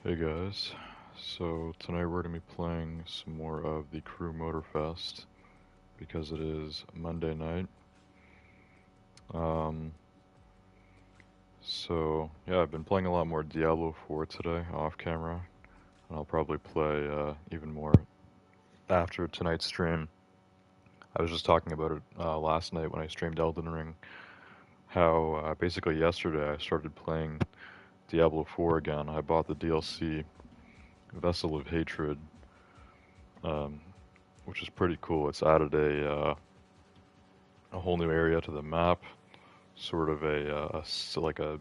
Hey guys, so tonight we're going to be playing some more of the Crew Motorfest because it is Monday night. Um, so yeah, I've been playing a lot more Diablo 4 today off camera, and I'll probably play even more after tonight's stream. I was just talking about it last night when I streamed Elden Ring, how basically yesterday I started playing Diablo 4 again. I bought the DLC Vessel of Hatred, um, which is pretty cool. It's added a whole new area to the map, sort of like a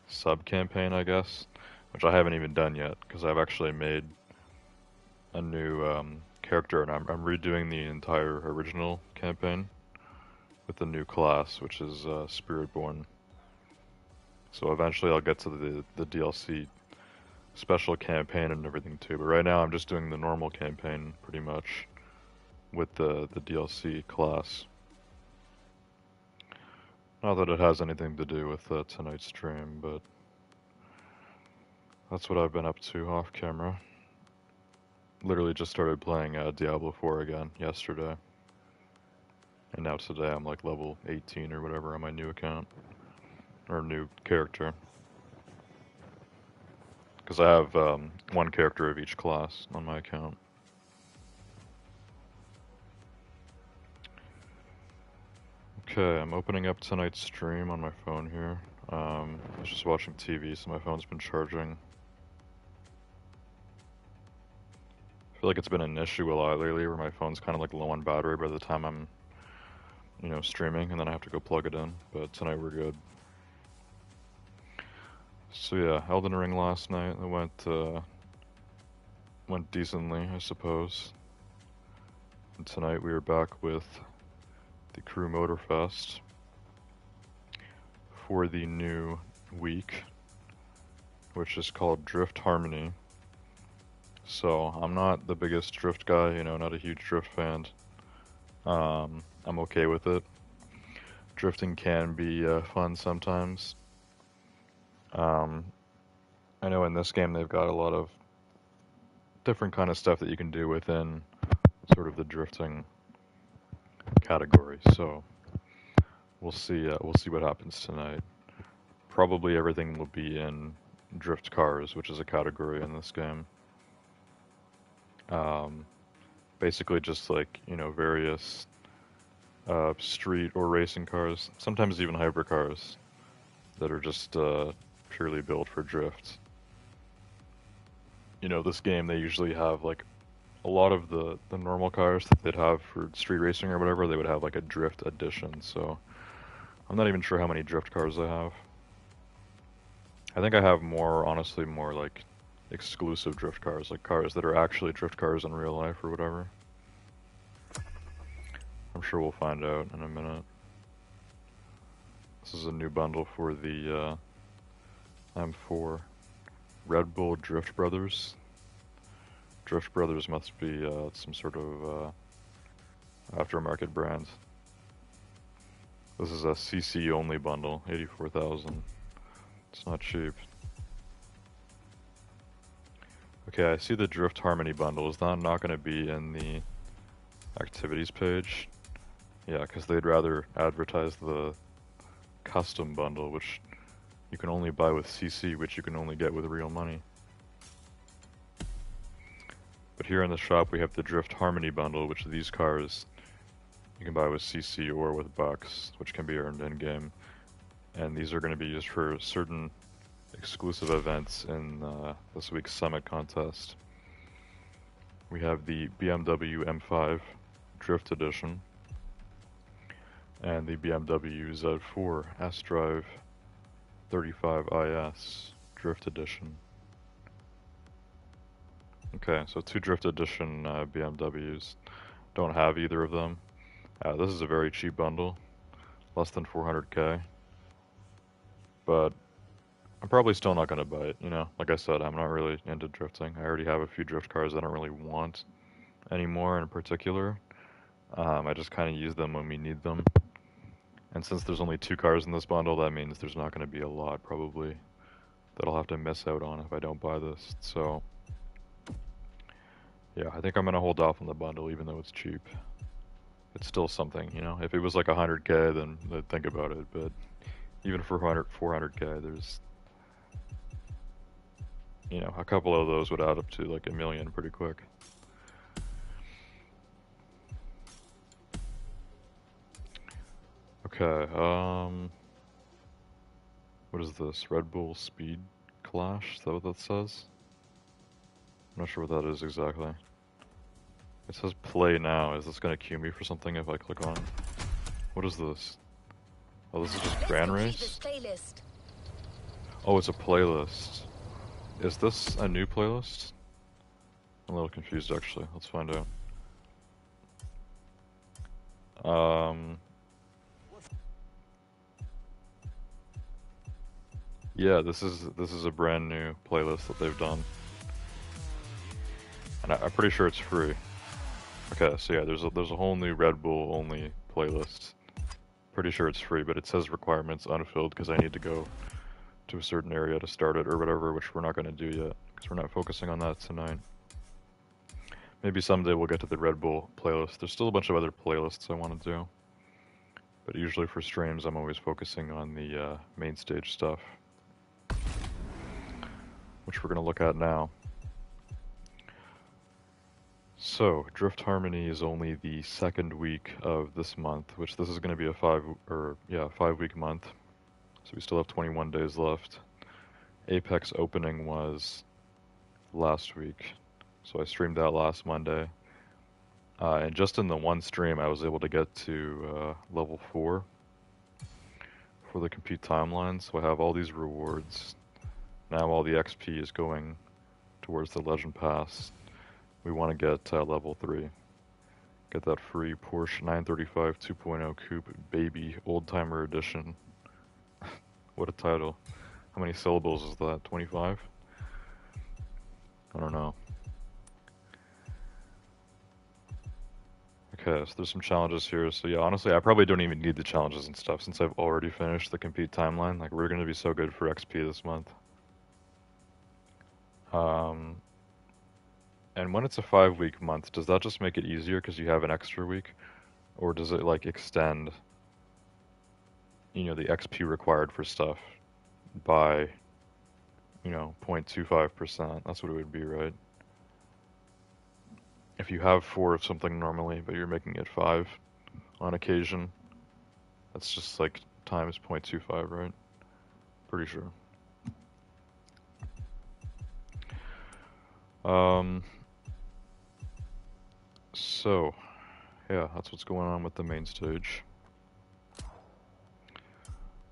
sub campaign, I guess, which I haven't even done yet because I've actually made a new character and I'm redoing the entire original campaign with the new class, which is Spiritborn. So eventually I'll get to the DLC special campaign and everything too. But right now I'm just doing the normal campaign pretty much with the DLC class. Not that it has anything to do with tonight's stream, but that's what I've been up to off camera. Literally just started playing Diablo 4 again yesterday. And now today I'm like level 18 or whatever on my new account. Or new character. Because I have one character of each class on my account. Okay, I'm opening up tonight's stream on my phone here. I was just watching TV, so my phone's been charging. I feel like it's been an issue a lot lately where my phone's kind of like low on battery by the time I'm, streaming, and then I have to go plug it in. But tonight we're good. So yeah, Elden Ring last night. It went decently, I suppose. And tonight we are back with the Crew Motorfest for the new week, which is called Drift Harmony. So I'm not the biggest drift guy, not a huge drift fan. I'm okay with it. Drifting can be fun sometimes. Um, I know in this game they've got a lot of different kind of stuff that you can do within sort of the drifting category. So we'll see. We'll see what happens tonight. Probably everything will be in drift cars, which is a category in this game. Um, Basically, just like various street or racing cars. Sometimes even hypercars that are just purely built for drift. This game they usually have like a lot of the normal cars that they'd have for street racing or whatever, they would have like a drift edition. So I'm not even sure how many drift cars I have. I think I have more, honestly, more like exclusive drift cars, like cars that are actually drift cars in real life or whatever. I'm sure we'll find out in a minute. This is a new bundle for the M4 Red Bull Drift Brothers. Drift Brothers must be some sort of aftermarket brand. This is a CC only bundle, 84,000. It's not cheap. Okay, I see the Drift Harmony bundle. Is that not going to be in the activities page? Yeah, because they'd rather advertise the custom bundle, which you can only buy with CC, which you can only get with real money. But here in the shop we have the Drift Harmony bundle, which these cars you can buy with CC or with bucks, which can be earned in-game. And these are going to be used for certain exclusive events in this week's Summit contest. We have the BMW M5 Drift Edition and the BMW Z4 S-Drive 35IS Drift Edition. Okay, so two Drift Edition BMWs. Don't have either of them. This is a very cheap bundle, less than 400k. But I'm probably still not going to buy it, Like I said, I'm not really into drifting. I already have a few drift cars I don't really want anymore in particular. I just kind of use them when we need them. And since there's only two cars in this bundle, that means there's not going to be a lot, probably, that I'll have to miss out on if I don't buy this. So, yeah, I think I'm gonna hold off on the bundle even though it's cheap. It's still something, you know? If it was like 100k, then I'd think about it, but even for 400k, there's, you know, a couple of those would add up to like 1 million pretty quick. Okay, what is this? Red Bull Speed Clash? Is that what that says? I'm not sure what that is exactly. It says play now. Is this gonna queue me for something if I click on it? What is this? Oh, this is just Grand Race? Oh, it's a playlist. Is this a new playlist? I'm a little confused actually. Let's find out. Yeah, this is a brand new playlist that they've done. And I'm pretty sure it's free. Okay, so yeah, there's a whole new Red Bull only playlist. Pretty sure it's free, but it says requirements unfilled because I need to go to a certain area to start it or whatever, which we're not going to do yet because we're not focusing on that tonight. Maybe someday we'll get to the Red Bull playlist. There's still a bunch of other playlists I want to do, but usually for streams I'm always focusing on the main stage stuff, which we're going to look at now. So, Drift Harmony is only the second week of this month, which this is going to be a 5-week month. So we still have 21 days left. Apex opening was last week, so I streamed that last Monday. And just in the one stream, I was able to get to level 4 for the compete timeline. So I have all these rewards. Now all the XP is going towards the Legend Pass. We want to get level 3. Get that free Porsche 935 2.0 Coupe Baby Old Timer Edition. What a title. How many syllables is that? 25? I don't know. Okay, so there's some challenges here. So yeah, honestly, I probably don't even need the challenges and stuff since I've already finished the compete timeline. Like, we're going to be so good for XP this month. And when it's a 5-week month, does that just make it easier because you have an extra week? Or does it, like, extend, you know, the XP required for stuff by, you know, 0.25%? That's what it would be, right? If you have 4 of something normally, but you're making it 5 on occasion, that's just, like, times 0.25, right? Pretty sure. So, yeah, that's what's going on with the main stage.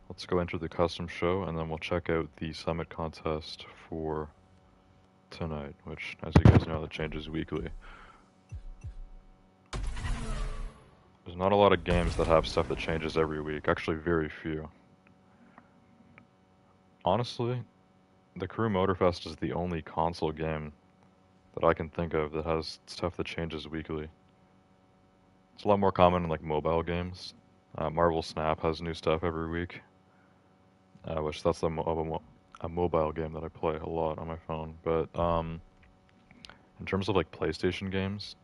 Let's go enter the custom show, and then we'll check out the summit contest for tonight, which, as you guys know, that changes weekly. There's not a lot of games that have stuff that changes every week, actually very few. Honestly, the Crew Motorfest is the only console game that I can think of that has stuff that changes weekly. It's a lot more common in like mobile games. Marvel Snap has new stuff every week, which that's a mobile game that I play a lot on my phone. But in terms of like PlayStation games,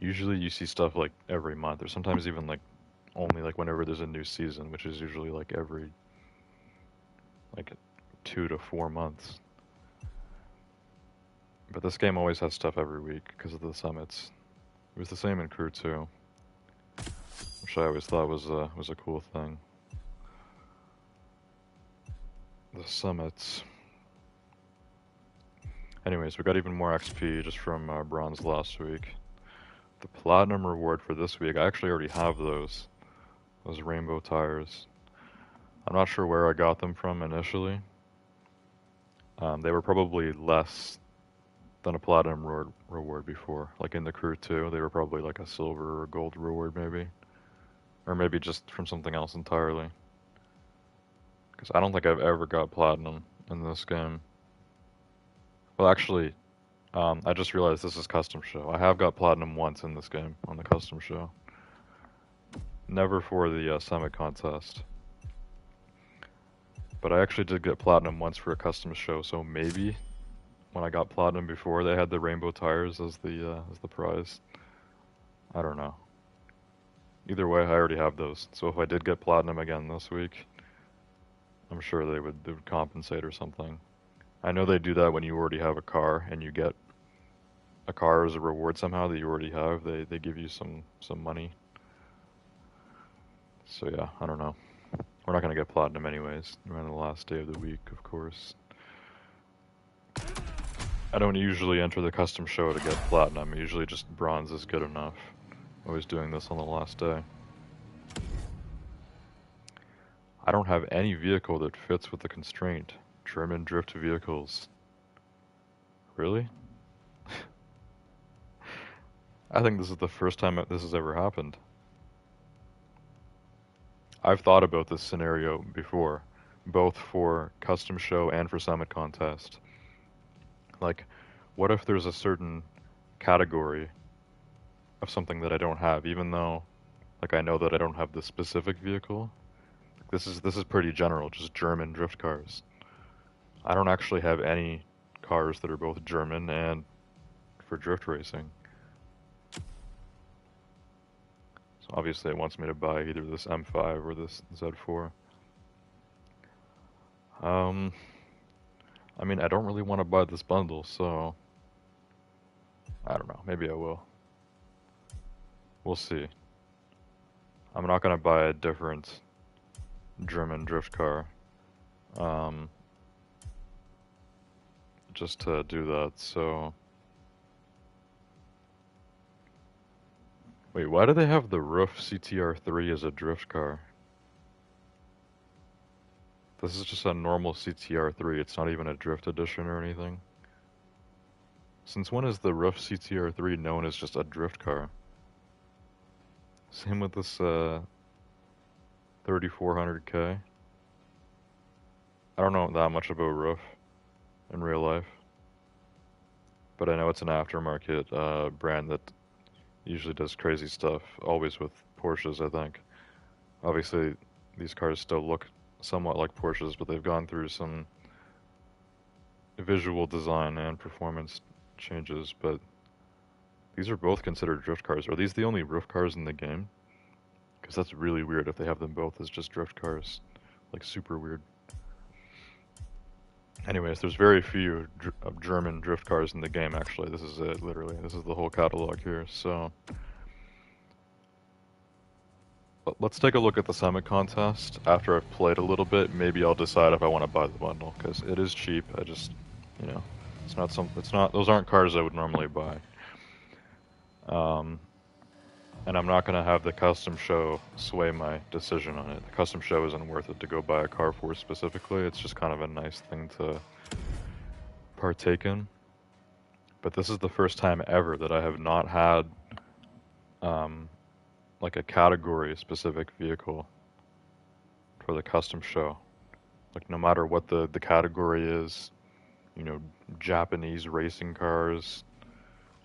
usually you see stuff like every month, or sometimes even like only like whenever there's a new season, which is usually like every like 2 to 4 months. But this game always has stuff every week because of the summits. It was the same in Crew 2, which I always thought was a cool thing. The summits. Anyways, we got even more XP just from Bronze last week. The Platinum reward for this week, I actually already have those rainbow tires. I'm not sure where I got them from initially. They were probably less than a Platinum reward before. Like in the Crew 2, they were probably like a silver or gold reward maybe. Or maybe just from something else entirely. Because I don't think I've ever got Platinum in this game. Well, actually, I just realized this is custom show. I have got Platinum once in this game on the custom show. Never for the summit contest. But I actually did get platinum once for a custom show, so maybe when I got platinum before, they had the rainbow tires as the prize. I don't know. Either way, I already have those. So if I did get platinum again this week, I'm sure they would compensate or something. I know they do that when you already have a car and you get a car as a reward somehow that you already have. They give you some money. So yeah, I don't know. We're not gonna get platinum anyways. We're on the last day of the week, of course. I don't usually enter the custom show to get platinum. Usually just bronze is good enough. Always doing this on the last day. I don't have any vehicle that fits with the constraint. German drift vehicles. Really? I think this is the first time this has ever happened. I've thought about this scenario before, both for custom show and for summit contest. Like, what if there's a certain category of something that I don't have, even though, like, I know that I don't have the specific vehicle? This is pretty general, just German drift cars. I don't actually have any cars that are both German and for drift racing. So obviously it wants me to buy either this M5 or this Z4. Um, I mean, I don't really want to buy this bundle, so I don't know. Maybe I will. We'll see. I'm not gonna buy a different German drift car, um, just to do that. So, wait, why do they have the Roof CTR3 as a drift car? This is just a normal CTR3. It's not even a drift edition or anything. Since when is the Roof CTR3 known as just a drift car? Same with this 3400K. I don't know that much about Roof in real life, but I know it's an aftermarket brand that usually does crazy stuff, always with Porsches, I think. Obviously, these cars still look somewhat like Porsches, but they've gone through some visual design and performance changes, but these are both considered drift cars. Are these the only drift cars in the game? Because that's really weird if they have them both as just drift cars. Like, super weird. Anyways, there's very few German drift cars in the game, actually. This is it, literally. This is the whole catalog here, so... Let's take a look at the Summit contest. After I've played a little bit, maybe I'll decide if I want to buy the bundle, because it is cheap. I just, you know, those aren't cars I would normally buy. And I'm not going to have the custom show sway my decision on it. The custom show isn't worth it to go buy a car for specifically. It's just kind of a nice thing to partake in. But this is the first time ever that I have not had like a category specific vehicle for the custom show. Like, no matter what the category is, you know, Japanese racing cars,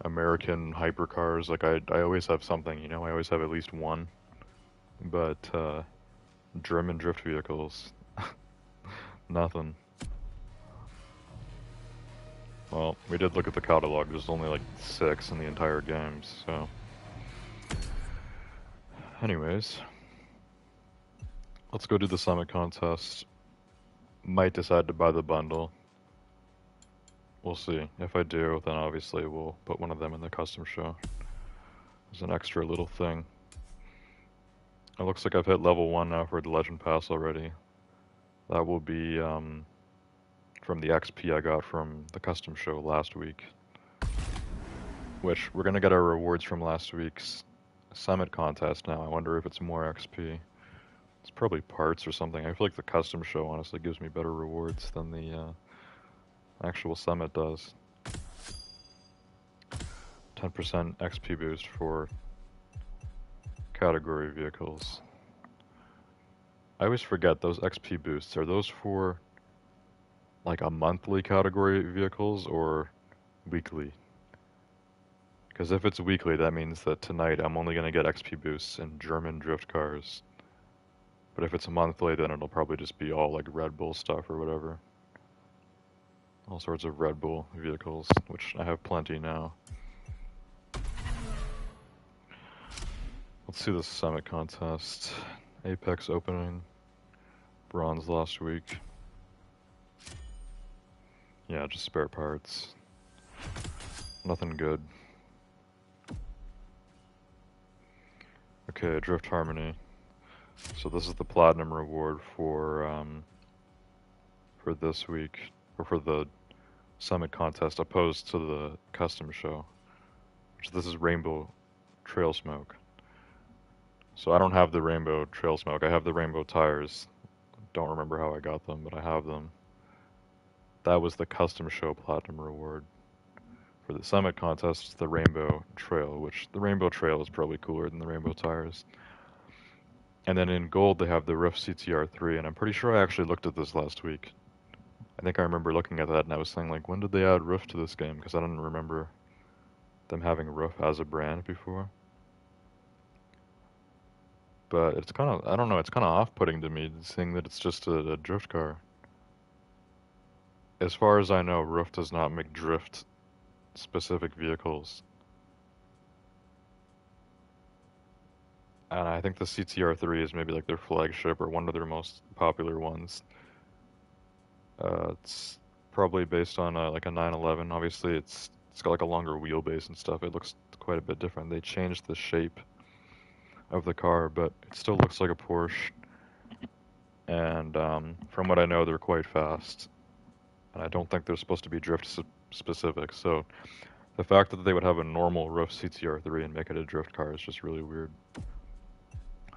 American hypercars, like I always have something, you know, I always have at least one. But German drift vehicles, nothing. Well, we did look at the catalog. There's only like 6 in the entire game, so. Anyways, let's go do the summit contest. Might decide to buy the bundle. We'll see. If I do, then obviously we'll put one of them in the custom show. There's an extra little thing. It looks like I've hit level 1 now for the Legend Pass already. That will be from the XP I got from the custom show last week. Which, we're gonna get our rewards from last week's summit contest now. I wonder if it's more XP. It's probably parts or something. I feel like the custom show honestly gives me better rewards than the actual summit does. 10% XP boost for category vehicles. I always forget those XP boosts. Are those for like a monthly category vehicles or weekly? Because if it's weekly, that means that tonight I'm only going to get XP boosts in German drift cars. But if it's monthly, then it'll probably just be all like Red Bull stuff or whatever. All sorts of Red Bull vehicles, which I have plenty now. Let's see the Summit contest. Apex opening. Bronze last week. Yeah, just spare parts. Nothing good. Okay, Drift Harmony. So this is the platinum reward for this week, or for the Summit contest, opposed to the custom show. Which this is Rainbow Trail Smoke. So I don't have the Rainbow Trail Smoke. I have the Rainbow tires. Don't remember how I got them, but I have them. That was the custom show platinum reward. For the Summit contest, it's the Rainbow Trail, which the Rainbow Trail is probably cooler than the Rainbow tires. And then in gold, they have the Roof CTR3, and I'm pretty sure I actually looked at this last week. I think I remember looking at that and I was saying, like, when did they add Roof to this game? Because I didn't remember them having Roof as a brand before. But it's kind of, I don't know, it's kind of off-putting to me seeing that it's just a drift car. As far as I know, Roof does not make drift-specific vehicles. And I think the CTR3 is maybe like their flagship or one of their most popular ones. It's probably based on like a 911. Obviously, it's got like a longer wheelbase and stuff. It looks quite a bit different. They changed the shape of the car, but it still looks like a Porsche. And from what I know, they're quite fast. And I don't think they're supposed to be drift specific. So the fact that they would have a normal Roof CTR3 and make it a drift car is just really weird.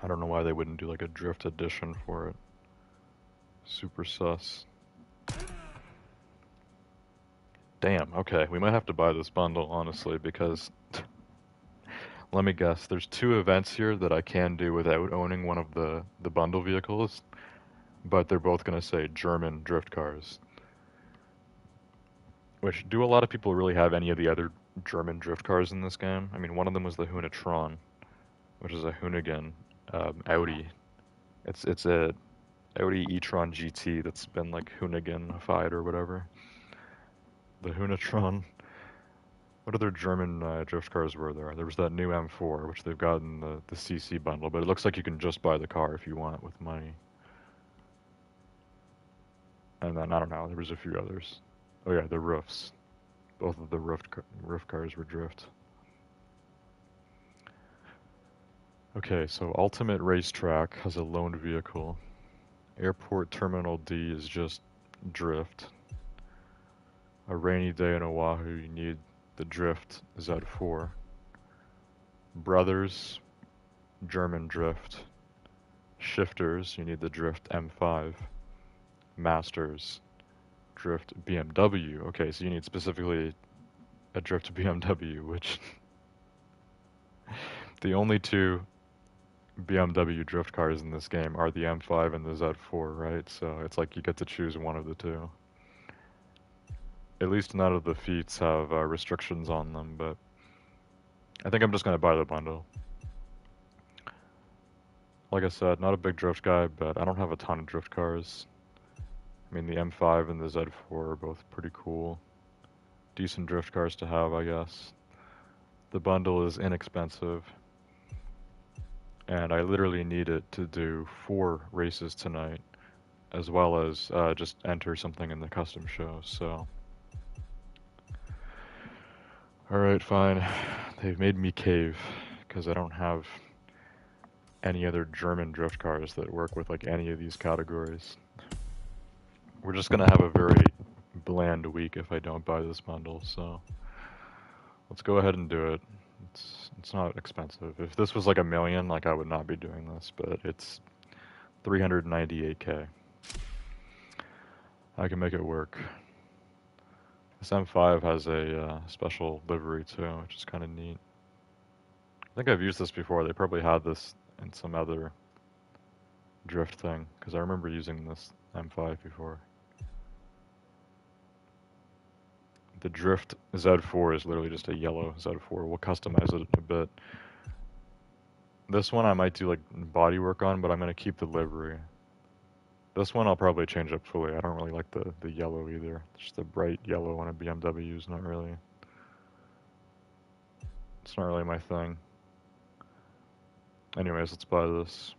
I don't know why they wouldn't do like a drift edition for it. Super sus. Damn, okay, we might have to buy this bundle, honestly, because let me guess, there's 2 events here that I can do without owning one of the bundle vehicles, but they're both going to say German drift cars. Which, do a lot of people really have any of the other German drift cars in this game? I mean, one of them was the Hunetron, which is a Hoonigan Audi. It's a Audi e-tron GT that's been like Hooniganified or whatever. The Hunetron. What other German drift cars were there? There was that new M4, which they've got in the CC bundle, but it looks like you can just buy the car if you want with money. And then, I don't know, there was a few others. Oh yeah, the roofs. Both of the roof cars were drift. Okay, so Ultimate Racetrack has a loaned vehicle. Airport Terminal D is just drift. A rainy day in Oahu, you need the Drift Z4. Brothers, German Drift. Shifters, you need the Drift M5. Masters, Drift BMW. Okay, so you need specifically a Drift BMW, which the only 2 BMW drift cars in this game are the M5 and the Z4, right? So it's like you get to choose one of the 2. At least none of the feats have restrictions on them, but I think I'm just going to buy the bundle. Like I said, not a big drift guy, but I don't have a ton of drift cars. I mean, the M5 and the Z4 are both pretty cool. Decent drift cars to have, I guess. The bundle is inexpensive. And I literally need it to do 4 races tonight, as well as just enter something in the custom show, so... Alright, fine. They've made me cave, because I don't have any other German drift cars that work with like any of these categories. We're just gonna have a very bland week if I don't buy this bundle, so... Let's go ahead and do it. It's not expensive. If this was like $1 million, like I would not be doing this, but it's 398k. I can make it work. This M5 has a special livery too, which is kind of neat. I think I've used this before. They probably had this in some other drift thing, because I remember using this M5 before. The Drift Z4 is literally just a yellow Z4. We'll customize it a bit. This one I might do like body work on, but I'm gonna keep the livery. This one I'll probably change up fully. I don't really like the yellow either. Just the bright yellow on a BMW is not really, it's not really my thing. Anyways, let's buy this.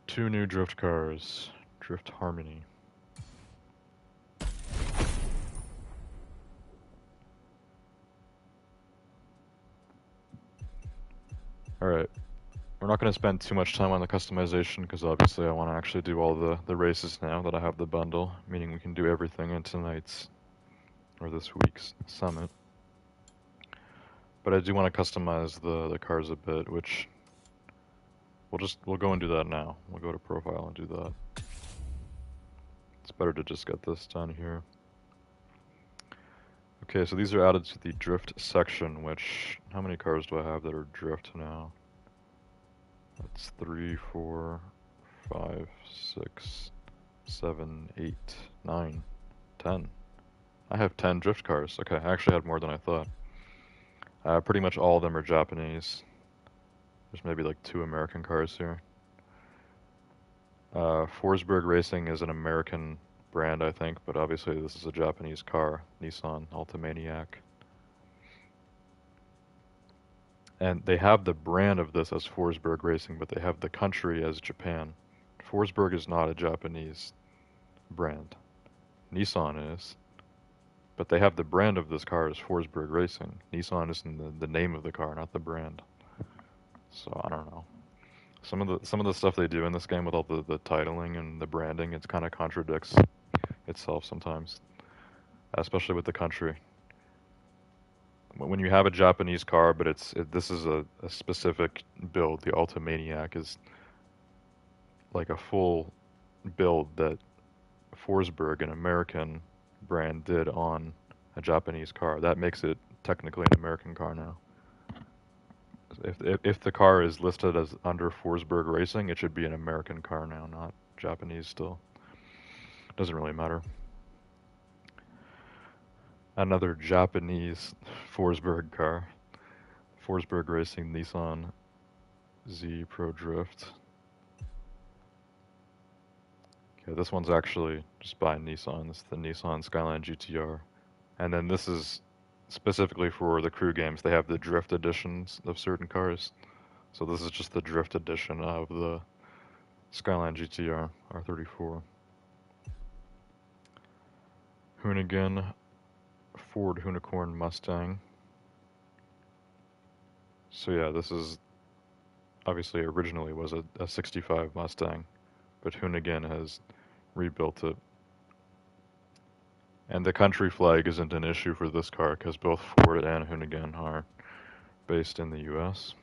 Two new drift cars. Drift Harmony. Alright. We're not going to spend too much time on the customization because obviously I want to actually do all the races now that I have the bundle, meaning we can do everything in tonight's or this week's summit. But I do want to customize the cars a bit, which we'll go and do that now. We'll go to profile and do that. It's better to just get this done here. Okay, so these are added to the drift section, which, how many cars do I have that are drift now? That's 3, 4, 5, 6, 7, 8, 9, 10. I have 10 drift cars. Okay, I actually had more than I thought. Pretty much all of them are Japanese. There's maybe like 2 American cars here. Forsberg Racing is an American brand, I think, but obviously this is a Japanese car, Nissan Altamaniac. And they have the brand of this as Forsberg Racing, but they have the country as Japan. Forsberg is not a Japanese brand. Nissan is. But they have the brand of this car as Forsberg Racing. Nissan is in the name of the car, not the brand. So I don't know. Some of the stuff they do in this game with all the titling and the branding, it kind of contradicts itself sometimes, especially with the country. When you have a Japanese car, but this is a specific build. The Altamaniac is like a full build that Forsberg, an American brand, did on a Japanese car. That makes it technically an American car now. If the car is listed as under Forsberg Racing, it should be an American car now, not Japanese still. Doesn't really matter. Another Japanese Forsberg car. Forsberg Racing Nissan Z Pro Drift. Okay, this one's actually just by Nissan. This is the Nissan Skyline GTR. And then this is specifically for the crew games. They have the drift editions of certain cars. So this is just the drift edition of the Skyline GTR R34. Hoonigan Ford Hoonicorn Mustang. So yeah, this is obviously originally was a 65 Mustang, but Hoonigan has rebuilt it. And the country flag isn't an issue for this car because both Ford and Hoonigan are based in the US.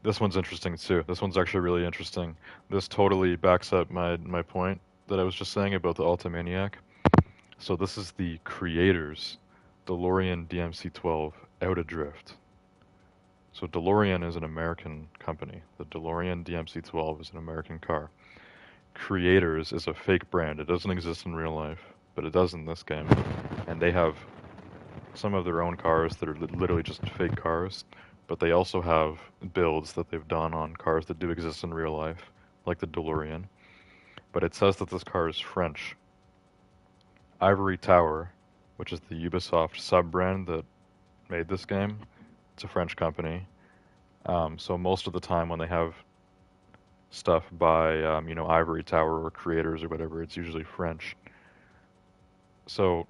This one's interesting too. This one's actually really interesting. This totally backs up my point that I was just saying about the Altamaniac. So this is the creators DeLorean DMC-12 Out Adrift. So DeLorean is an American company. The DeLorean DMC-12 is an American car. Creators is a fake brand. It doesn't exist in real life, but it does in this game. And they have some of their own cars that are literally just fake cars, but they also have builds that they've done on cars that do exist in real life, like the DeLorean. But it says that this car is French. Ivory Tower, which is the Ubisoft sub-brand that made this game, it's a French company. So most of the time when they have stuff by, Ivory Tower or creators or whatever, it's usually French. So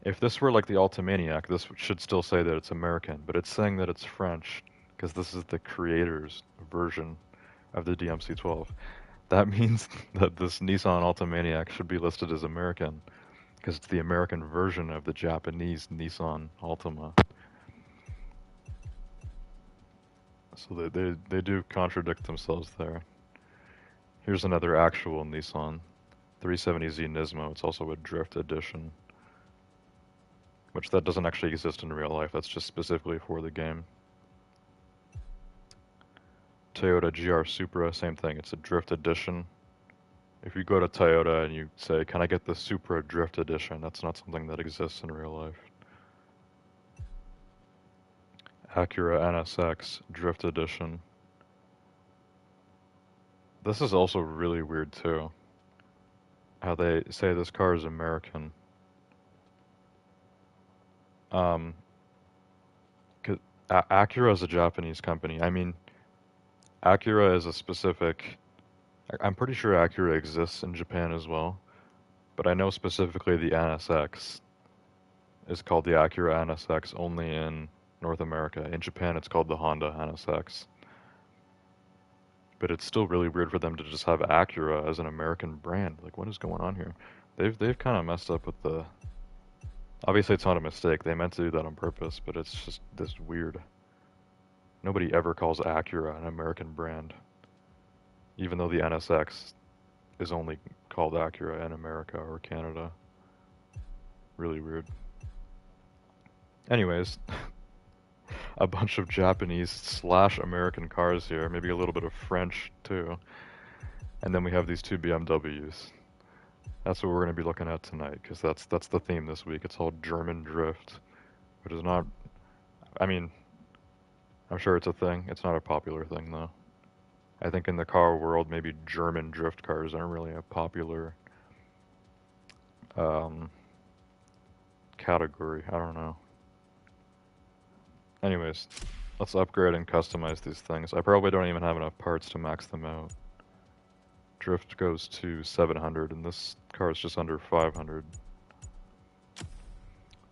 if this were like the Altamaniac, this should still say that it's American, but it's saying that it's French because this is the creator's version of the DMC-12. That means that this Nissan Altamaniac should be listed as American because it's the American version of the Japanese Nissan Altima. So they do contradict themselves there. Here's another actual Nissan 370Z Nismo. It's also a drift edition, which that doesn't actually exist in real life. That's just specifically for the game. Toyota GR Supra, same thing. It's a drift edition. If you go to Toyota and you say, "Can I get the Supra Drift Edition?" That's not something that exists in real life. Acura NSX Drift Edition. This is also really weird too. How they say this car is American. Um, Acura is a Japanese company. I mean, Acura is a specific. I'm pretty sure Acura exists in Japan as well, but I know specifically the NSX is called the Acura NSX only in North America. In Japan, it's called the Honda NSX. But it's still really weird for them to just have Acura as an American brand. Like, what is going on here? They've kind of messed up with the. Obviously, it's not a mistake. They meant to do that on purpose, but it's just this weird. Nobody ever calls Acura an American brand, even though the NSX is only called Acura in America or Canada. Really weird. Anyways, a bunch of Japanese slash American cars here, maybe a little bit of French too. And then we have these two BMWs. That's what we're going to be looking at tonight, because that's the theme this week. It's called German Drift, which is not. I mean, I'm sure it's a thing. It's not a popular thing though. I think in the car world, maybe German drift cars aren't really a popular um, category. I don't know. Anyways, let's upgrade and customize these things. I probably don't even have enough parts to max them out. Drift goes to 700, and this car is just under 500.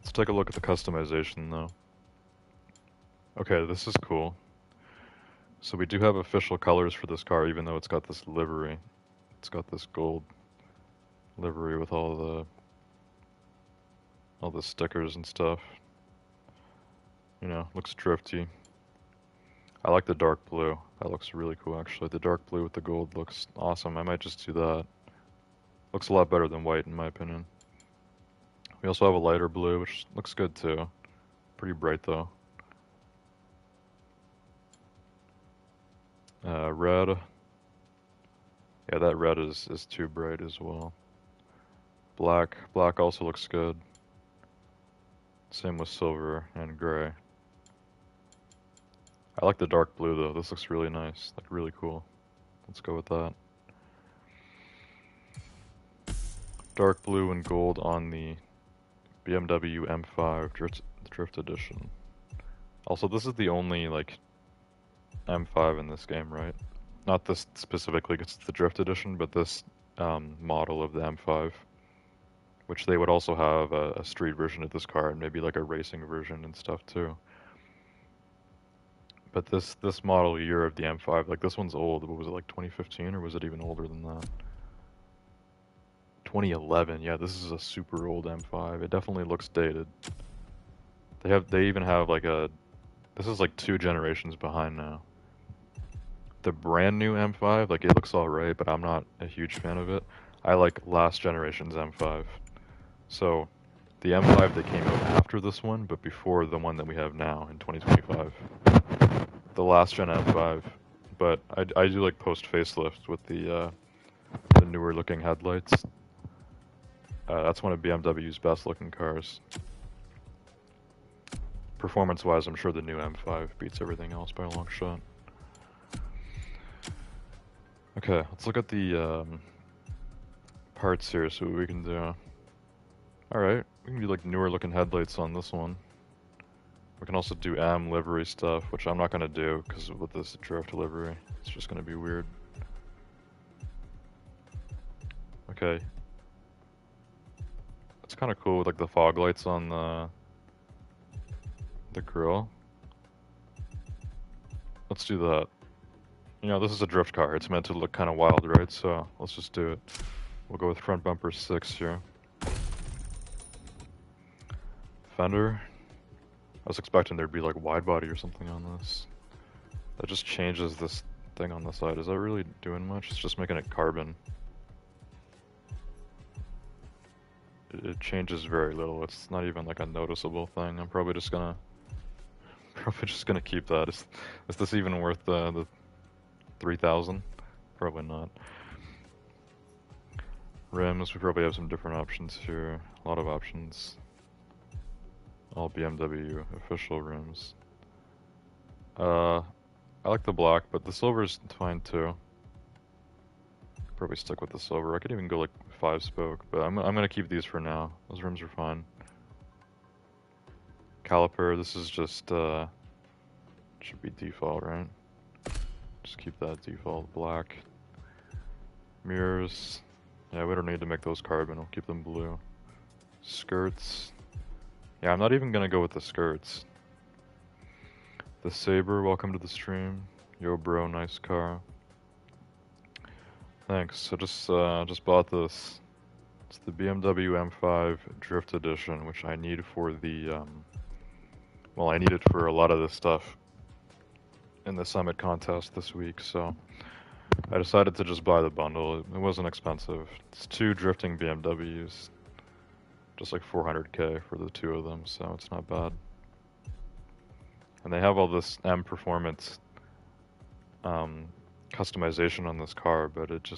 Let's take a look at the customization, though. Okay, this is cool. So we do have official colors for this car, even though it's got this livery. It's got this gold livery with all the stickers and stuff. You know, looks drifty. I like the dark blue. That looks really cool, actually. The dark blue with the gold looks awesome. I might just do that. Looks a lot better than white, in my opinion. We also have a lighter blue, which looks good, too. Pretty bright, though. Red. Yeah, that red is too bright as well. Black. Black also looks good. Same with silver and gray. I like the dark blue though. This looks really nice. Like really cool. Let's go with that. Dark blue and gold on the BMW M5 Drift Edition. Also, this is the only like M5 in this game, right? Not this specifically, it's the Drift Edition, but this model of the M5. Which they would also have a street version of this car and maybe like a racing version and stuff too. But this model year of the M5, like this one's old. What was it, like 2015, or was it even older than that? 2011. Yeah, this is a super old M5. It definitely looks dated. They even have like this is like 2 generations behind now. The brand new M5, like it looks alright, but I'm not a huge fan of it. I like last generation's M5. So, the M5 that came out after this one, but before the one that we have now in 2025. The last gen M5. But I do like post facelift with the newer looking headlights. That's one of BMW's best looking cars. Performance wise, I'm sure the new M5 beats everything else by a long shot. Okay, let's look at the parts here, see what we can do. Alright, we can do like newer looking headlights on this one. We can also do M livery stuff, which I'm not going to do because with this drift livery, it's just going to be weird. Okay. It's kind of cool with like the fog lights on the grill. Let's do that. You know, this is a drift car. It's meant to look kind of wild, right? So let's just do it. We'll go with front bumper 6 here. Fender. I was expecting there'd be like wide body or something on this. That just changes this thing on the side. Is that really doing much? It's just making it carbon. It changes very little. It's not even like a noticeable thing. I'm probably just gonna keep that. Is this even worth the 3,000? Probably not. Rims, we probably have some different options here. A lot of options. All BMW official rims. Uh, I like the black, but the silver's fine too. Probably stick with the silver. I could even go like 5-spoke, but I'm gonna keep these for now. Those rims are fine. Caliper, this is just should be default, right? Just keep that default black. Mirrors, yeah, we don't need to make those carbon. We'll keep them blue. Skirts, yeah, I'm not even gonna go with the skirts. The Saber, welcome to the stream. Yo, bro, nice car. Thanks. I just bought this. It's the BMW M5 Drift Edition, which I need for the well, I need it for a lot of this stuff in the Summit contest this week, so I decided to just buy the bundle. It wasn't expensive. It's 2 drifting BMWs, just like 400k for the 2 of them, so it's not bad. And they have all this M performance customization on this car, but it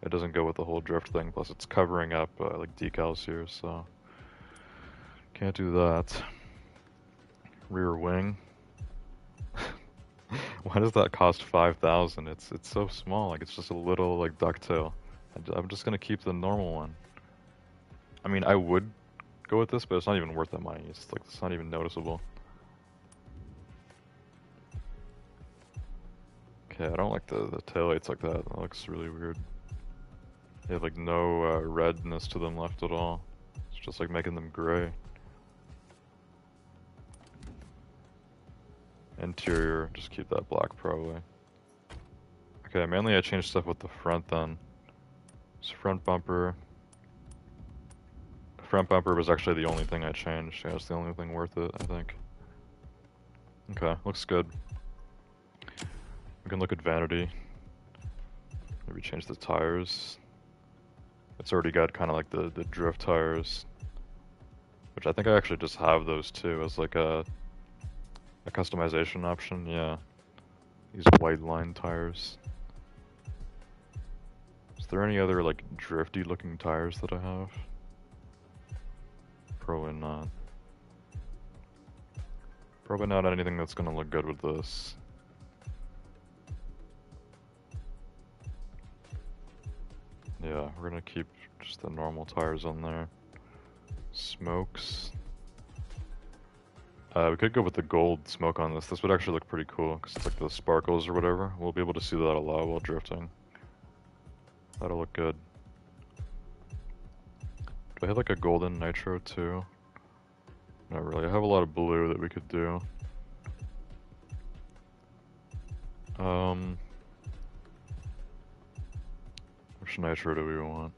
doesn't go with the whole drift thing. Plus, it's covering up like decals here, so can't do that. Rear wing. Why does that cost 5,000? It's so small. Like it's just a little like ducktail. I'm just gonna keep the normal one. I mean, I would go with this, but it's not even worth that money. It's not even noticeable. Okay, I don't like the taillights like that. That looks really weird. They have like no redness to them left at all. It's just like making them gray. Interior, just keep that black probably. Okay, mainly I changed stuff with the front then. This front bumper. The front bumper was actually the only thing I changed. Yeah, it's the only thing worth it, I think. Okay, looks good. We can look at vanity. Maybe change the tires. It's already got kind of like the drift tires, which I think I actually just have those too as like a customization option. Yeah, these white line tires. Is there any other like drifty looking tires that I have? Probably not. Probably not anything that's gonna look good with this. Yeah, we're gonna keep just the normal tires on there. Smokes. We could go with the gold smoke on this. This would actually look pretty cool, because it's like the sparkles or whatever. We'll be able to see that a lot while drifting. That'll look good. Do I have like a golden nitro too? Not really. I have a lot of blue that we could do. Which nitro do we want?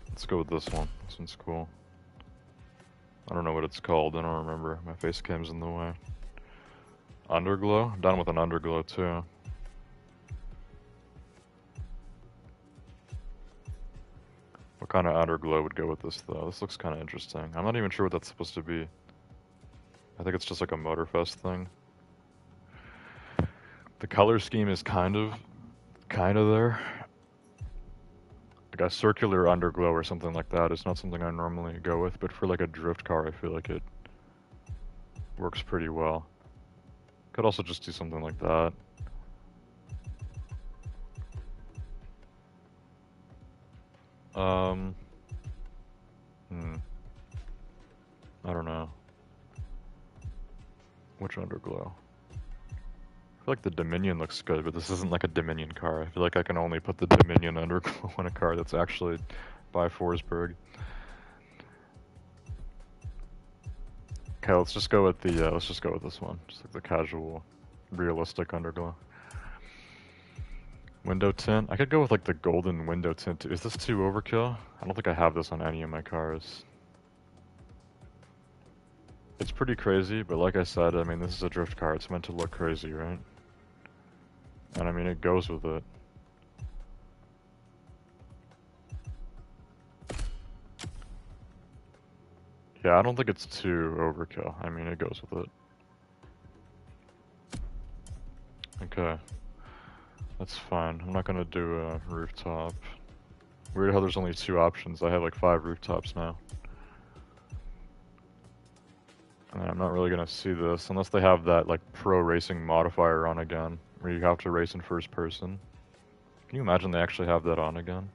Let's go with this one. This one's cool. I don't know what it's called. I don't remember. My face cam's in the way. Underglow? I'm done with an underglow too. What kind of underglow would go with this though? This looks kind of interesting. I'm not even sure what that's supposed to be. I think it's just like a Motorfest thing. The color scheme is kind of there. Like a circular underglow or something like that is not something I normally go with, but for like a drift car, I feel like it works pretty well. Could also just do something like that. I don't know. Which underglow? I feel like the Dominion looks good, but this isn't like a Dominion car. I feel like I can only put the Dominion underglow on a car that's actually by Forsberg. Okay, let's just go with this one. Just like the casual, realistic underglow. Window tint. I could go with like the golden window tint too. Is this too overkill? I don't think I have this on any of my cars. It's pretty crazy, but like I said, I mean, this is a drift car. It's meant to look crazy, right? And I mean, it goes with it. Yeah, I don't think it's too overkill. I mean, it goes with it. Okay. That's fine. I'm not gonna do a rooftop. Weird how there's only 2 options. I have like 5 rooftops now. And I'm not really gonna see this unless they have that like pro racing modifier on again, where you have to race in first person. Can you imagine they actually have that on again?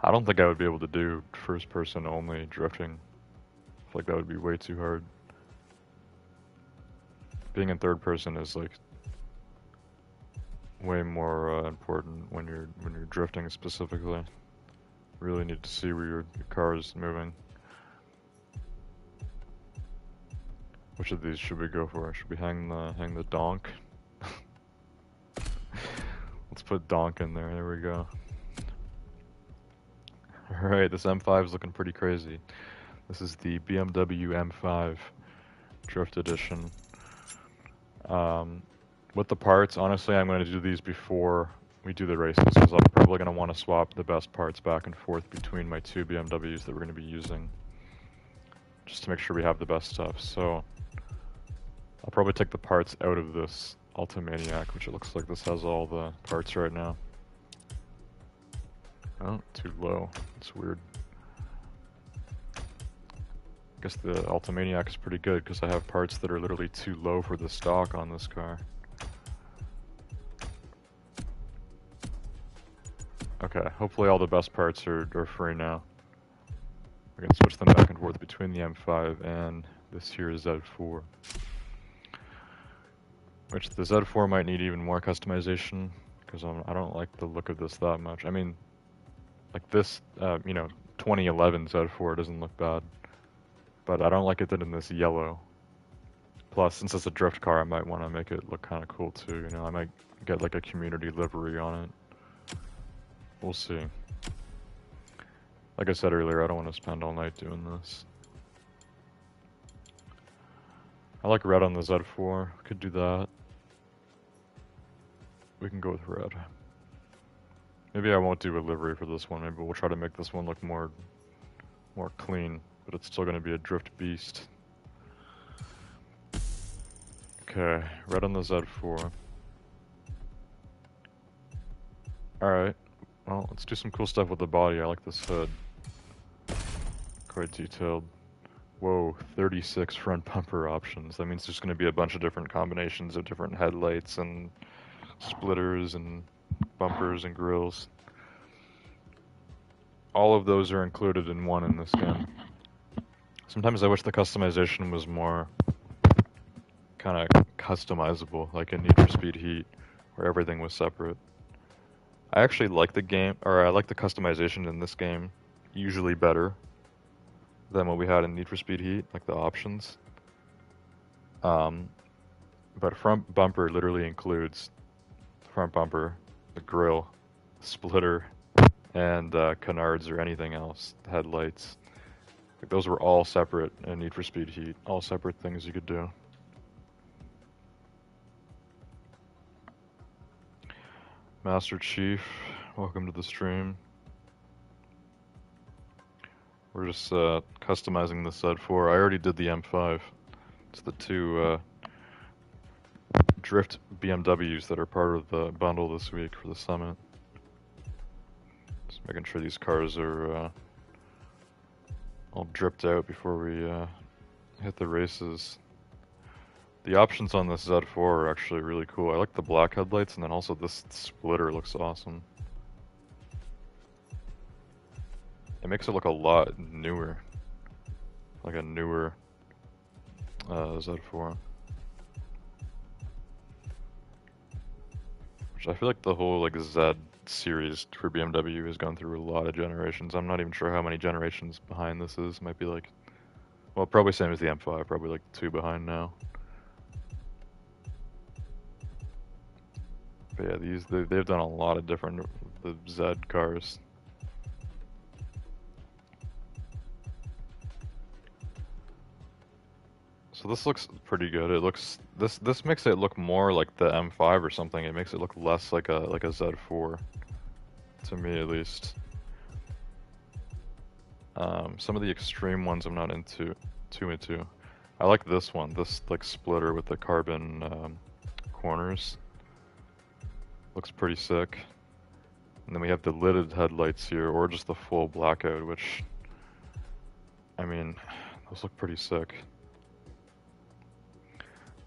I don't think I would be able to do first person only drifting. I feel like that would be way too hard. Being in third person is like way more important when you're drifting specifically. Really need to see where your car is moving. Which of these should we go for? Should we hang the donk? Let's put donk in there. There we go. All right, this M5 is looking pretty crazy. This is the BMW M5 Drift Edition. With the parts, honestly, I'm going to do these before we do the races because I'm probably going to want to swap the best parts back and forth between my two BMWs that we're going to be using, just to make sure we have the best stuff. So I'll probably take the parts out of this Ultimaniac, which it looks like this has all the parts right now. Oh, too low. It's weird. I guess the Ultimaniac is pretty good because I have parts that are literally too low for the stock on this car. Okay, hopefully all the best parts are free now. I can switch them back and forth between the M5 and this here Z4. Which the Z4 might need even more customization because I don't like the look of this that much. I mean, like this, 2011 Z4 doesn't look bad, but I don't like it that in this yellow. Plus, since it's a drift car, I might want to make it look kind of cool too. I might get like a community livery on it. We'll see. Like I said earlier, I don't want to spend all night doing this. I like red on the Z4. Could do that. We can go with red. Maybe I won't do a livery for this one. Maybe we'll try to make this one look more clean, but it's still going to be a drift beast. Okay, red on the Z4. Alright, well, let's do some cool stuff with the body. I like this hood. Quite detailed. Whoa, 36 front bumper options. That means there's going to be a bunch of different combinations of different headlights and splitters and bumpers and grills. All of those are included in one in this game. Sometimes I wish the customization was more kind of customizable, like in Need for Speed Heat, where everything was separate. I actually like the game, or I like the customization in this game usually better than what we had in Need for Speed Heat, like the options. But front bumper literally includes the front bumper, the grill, the splitter, and canards or anything else, the headlights. Like those were all separate in Need for Speed Heat, all separate things you could do. Master Chief, welcome to the stream. We're just customizing the Z4. I already did the M5. It's the two drift BMWs that are part of the bundle this week for the summit. Just making sure these cars are all dripped out before we hit the races. The options on this Z4 are actually really cool. I like the black headlights, and then also this splitter looks awesome. It makes it look a lot newer. Like a newer Z4. Which I feel like the whole like Z series for BMW has gone through a lot of generations. I'm not even sure how many generations behind this is. Might be like, well, probably same as the M5, probably like 2 behind now. But yeah, they've done a lot of different the Z cars. So this looks pretty good. It looks this makes it look more like the M5 or something. It makes it look less like a Z4, to me at least. Some of the extreme ones I'm not too into. I like this one, this like splitter with the carbon corners. Looks pretty sick. And then we have the lidded headlights here, or just the full blackout, which, I mean, those look pretty sick.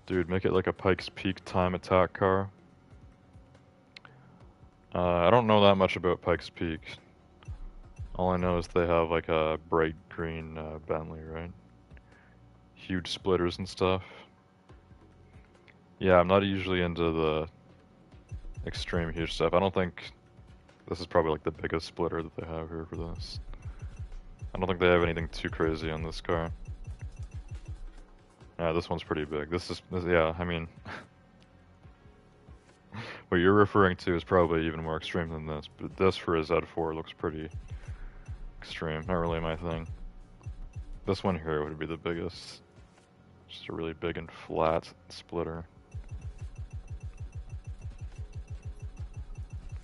Dude, make it like a Pikes Peak time attack car. I don't know that much about Pikes Peak. All I know is they have like a bright green Bentley, right? Huge splitters and stuff. Yeah, I'm not usually into the extreme huge stuff. I don't think this is probably like the biggest splitter that they have here for this. I don't think they have anything too crazy on this car. Yeah, this one's pretty big. Yeah, I mean, what you're referring to is probably even more extreme than this, but this for a Z4 looks pretty extreme. Not really my thing. This one here would be the biggest. Just a really big and flat splitter.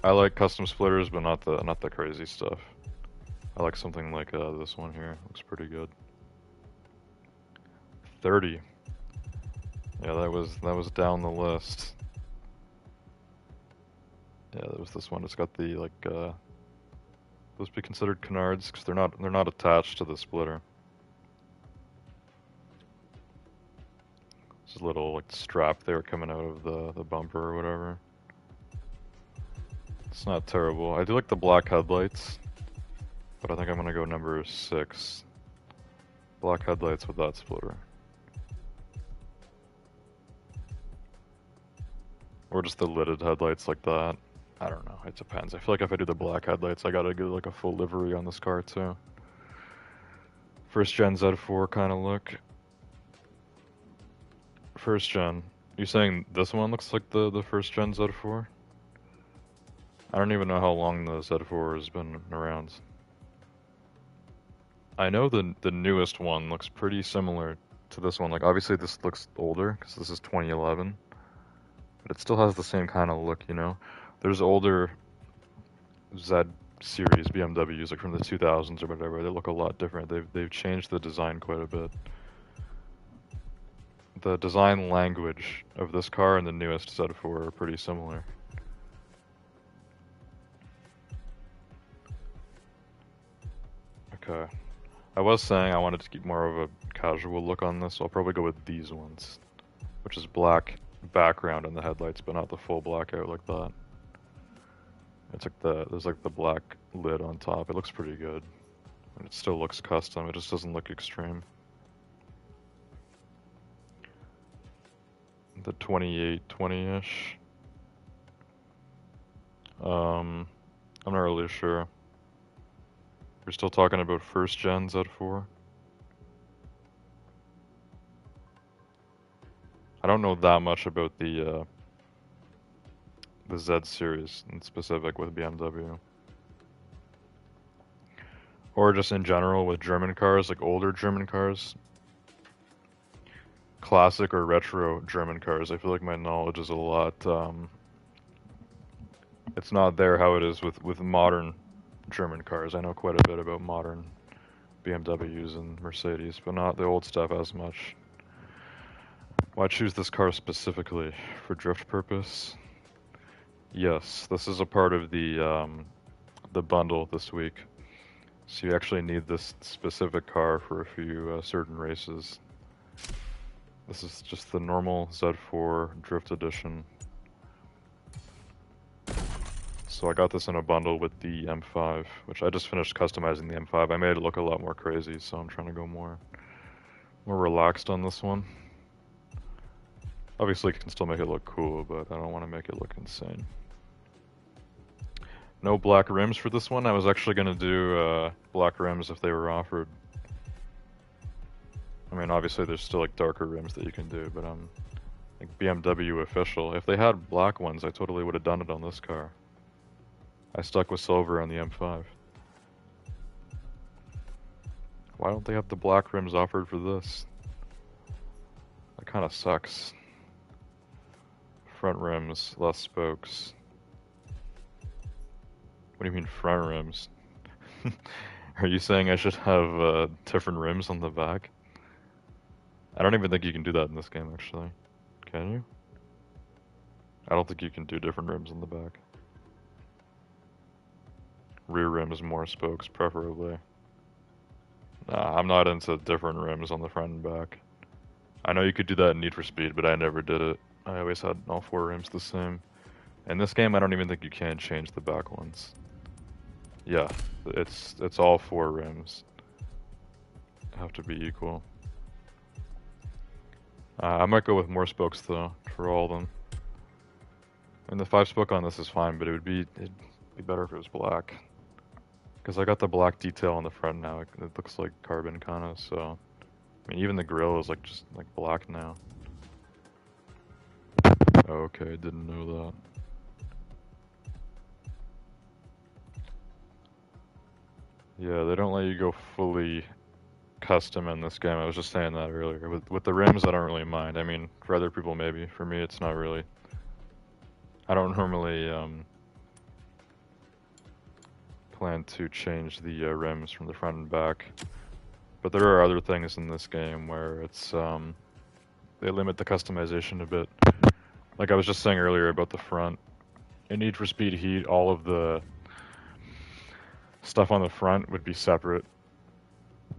I like custom splitters, but not the crazy stuff. I like something like this one here. Looks pretty good. 30. Yeah, that was down the list. Yeah, there was this one. It's got the like those be considered canards because they're not attached to the splitter. This little like strap there coming out of the bumper or whatever. It's not terrible. I do like the black headlights, but I think I'm gonna go number 6. Black headlights with that splitter. Or just the lidded headlights like that. I don't know, it depends. I feel like if I do the black headlights, I gotta get like a full livery on this car too. First gen Z4 kind of look. First gen. You saying this one looks like the first gen Z4? I don't even know how long the Z4 has been around. I know the newest one looks pretty similar to this one. Like obviously this looks older because this is 2011, but it still has the same kind of look, you know. There's older Z series BMWs like from the 2000s or whatever. They look a lot different. They've changed the design quite a bit. The design language of this car and the newest Z4 are pretty similar. Okay. I was saying I wanted to keep more of a casual look on this, so I'll probably go with these ones, which is black background in the headlights, but not the full blackout like that. It's like there's like the black lid on top. It looks pretty good. It still looks custom. It just doesn't look extreme. The 2820-ish. I'm not really sure. We're still talking about first gen Z4. I don't know that much about the Z series in specific with BMW. Or just in general with German cars, like older German cars. Classic or retro German cars. I feel like my knowledge is a lot, it's not there how it is with modern German cars. I know quite a bit about modern BMWs and Mercedes, but not the old stuff as much. Why choose this car specifically? For drift purpose? Yes, this is a part of the bundle this week. So you actually need this specific car for a few certain races. This is just the normal Z4 Drift Edition. So I got this in a bundle with the M5, which I just finished customizing the M5. I made it look a lot more crazy, so I'm trying to go more relaxed on this one. Obviously, I can still make it look cool, but I don't want to make it look insane. No black rims for this one. I was actually going to do black rims if they were offered. I mean, obviously there's still like darker rims that you can do, but I'm like BMW official. If they had black ones, I totally would have done it on this car. I stuck with silver on the M5. Why don't they have the black rims offered for this? That kind of sucks. Front rims, less spokes. What do you mean front rims? Are you saying I should have different rims on the back? I don't even think you can do that in this game, actually. Can you? I don't think you can do different rims on the back. Rear rims, more spokes, preferably. Nah, I'm not into different rims on the front and back. I know you could do that in Need for Speed, but I never did it. I always had all four rims the same. In this game, I don't even think you can change the back ones. Yeah, it's all four rims. Have to be equal. I might go with more spokes though, for all of them. And the 5-spoke on this is fine, but it'd be better if it was black. Because I got the black detail on the front now. It looks like carbon kind of, so... I mean, even the grille is like just like black now. Okay, didn't know that. Yeah, they don't let you go fully custom in this game. I was just saying that earlier. With the rims, I don't really mind. I mean, for other people maybe. For me, it's not really. I don't normally plan to change the rims from the front and back. But there are other things in this game where it's they limit the customization a bit. Like I was just saying earlier about the front. In Need for Speed Heat, all of the stuff on the front would be separate.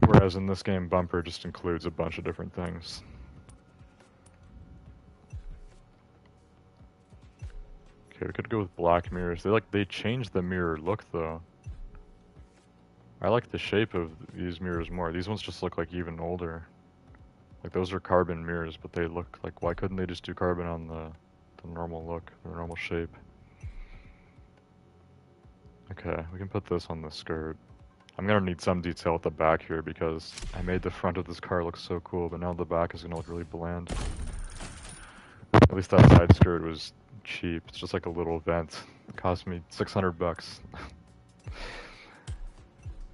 Whereas in this game, bumper just includes a bunch of different things. Okay, we could go with black mirrors. They changed the mirror look though. I like the shape of these mirrors more. These ones just look like even older. Like those are carbon mirrors, but they look like, why couldn't they just do carbon on the normal look, the normal shape? Okay, we can put this on the skirt. I'm gonna need some detail at the back here because I made the front of this car look so cool, but now the back is gonna look really bland. At least that side skirt was cheap. It's just like a little vent. It cost me 600 bucks.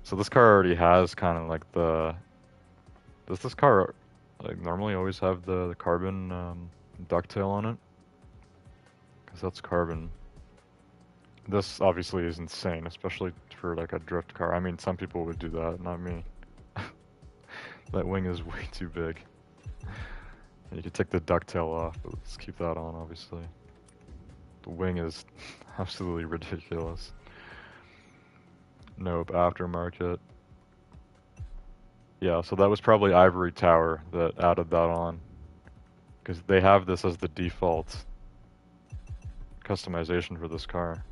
So this car already has kind of like the... Does this car like normally always have the carbon ducktail on it? Because that's carbon. This obviously is insane, especially for like a drift car. I mean, some people would do that, not me. That wing is way too big. You could take the ducktail off, but let's keep that on, obviously. The wing is absolutely ridiculous. Nope, aftermarket. Yeah, so that was probably Ivory Tower that added that on. Because they have this as the default customization for this car.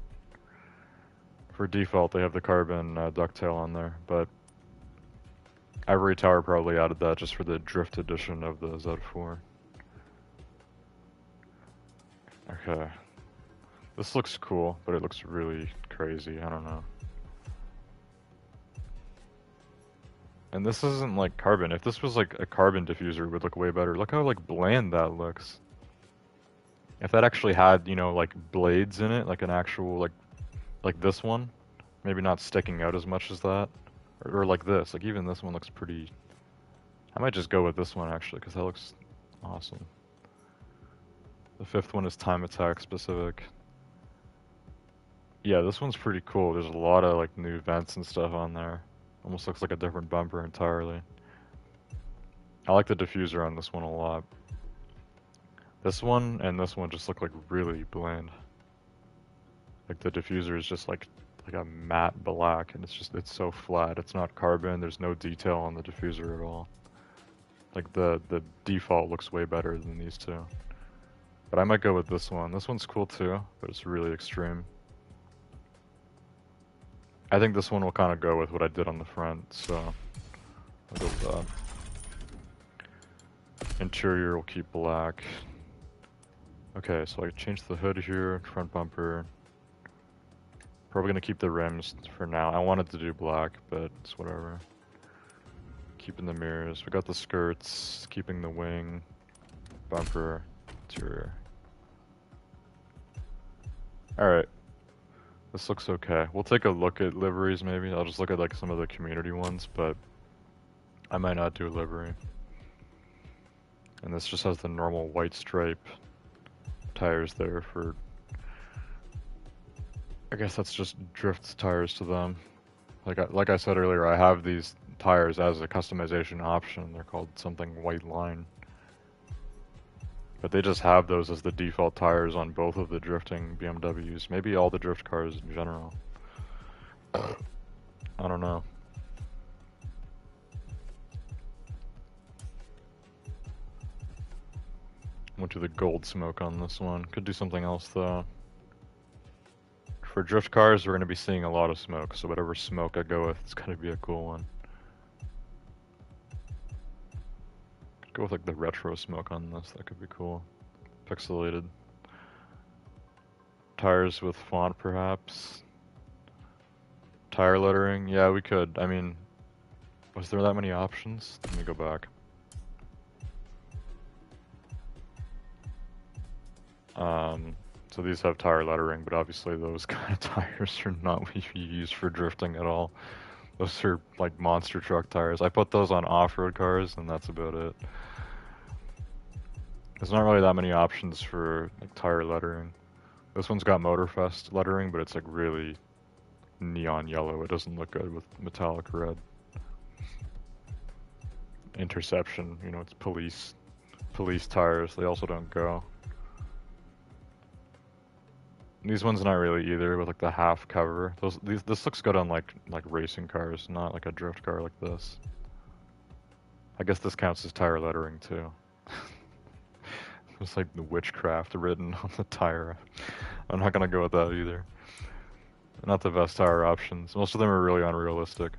For default, they have the carbon ducktail on there, but Ivory Tower probably added that just for the drift edition of the Z4. Okay. This looks cool, but it looks really crazy. I don't know. And this isn't like carbon. If this was like a carbon diffuser, it would look way better. Look how like bland that looks. If that actually had, you know, like blades in it, like an actual like this one, maybe not sticking out as much as that, or like this. Like even this one looks pretty. I might just go with this one actually, because that looks awesome. The fifth one is time attack specific. Yeah, this one's pretty cool. There's a lot of like new vents and stuff on there. Almost looks like a different bumper entirely. I like the diffuser on this one a lot. This one and this one just look like really bland. Like the diffuser is just like a matte black, and it's so flat. It's not carbon. There's no detail on the diffuser at all. Like the default looks way better than these two. But I might go with this one. This one's cool too, but it's really extreme. I think this one will kind of go with what I did on the front, so I'll go with that. Interior will keep black. Okay, so I changed the hood here, front bumper. Probably gonna keep the rims for now. I wanted to do black, but it's whatever. Keeping the mirrors. We got the skirts, keeping the wing, bumper, interior. Alright. This looks okay. We'll take a look at liveries maybe. I'll just look at like some of the community ones, but I might not do a livery. And this just has the normal white stripe tires there for... I guess that's just drift tires to them. Like I said earlier, I have these tires as a customization option. They're called something white line. But they just have those as the default tires on both of the drifting BMWs. Maybe all the drift cars in general. I don't know. Went to the gold smoke on this one. Could do something else though. For drift cars, we're going to be seeing a lot of smoke, so whatever smoke I go with, it's going to be a cool one. Could go with like the retro smoke on this, that could be cool. Pixelated. Tires with font perhaps. Tire lettering, yeah we could. I mean, was there that many options? Let me go back. So these have tire lettering, but obviously those kind of tires are not what you use for drifting at all. Those are like monster truck tires. I put those on off-road cars, and that's about it. There's not really that many options for like tire lettering. This one's got Motorfest lettering, but it's like really neon yellow. It doesn't look good with metallic red. Interception, you know, it's police tires. They also don't go. These ones not really either, with like the half cover. This looks good on like racing cars, not like a drift car like this. I guess this counts as tire lettering too. It's like the witchcraft written on the tire. I'm not gonna go with that either. Not the best tire options. Most of them are really unrealistic.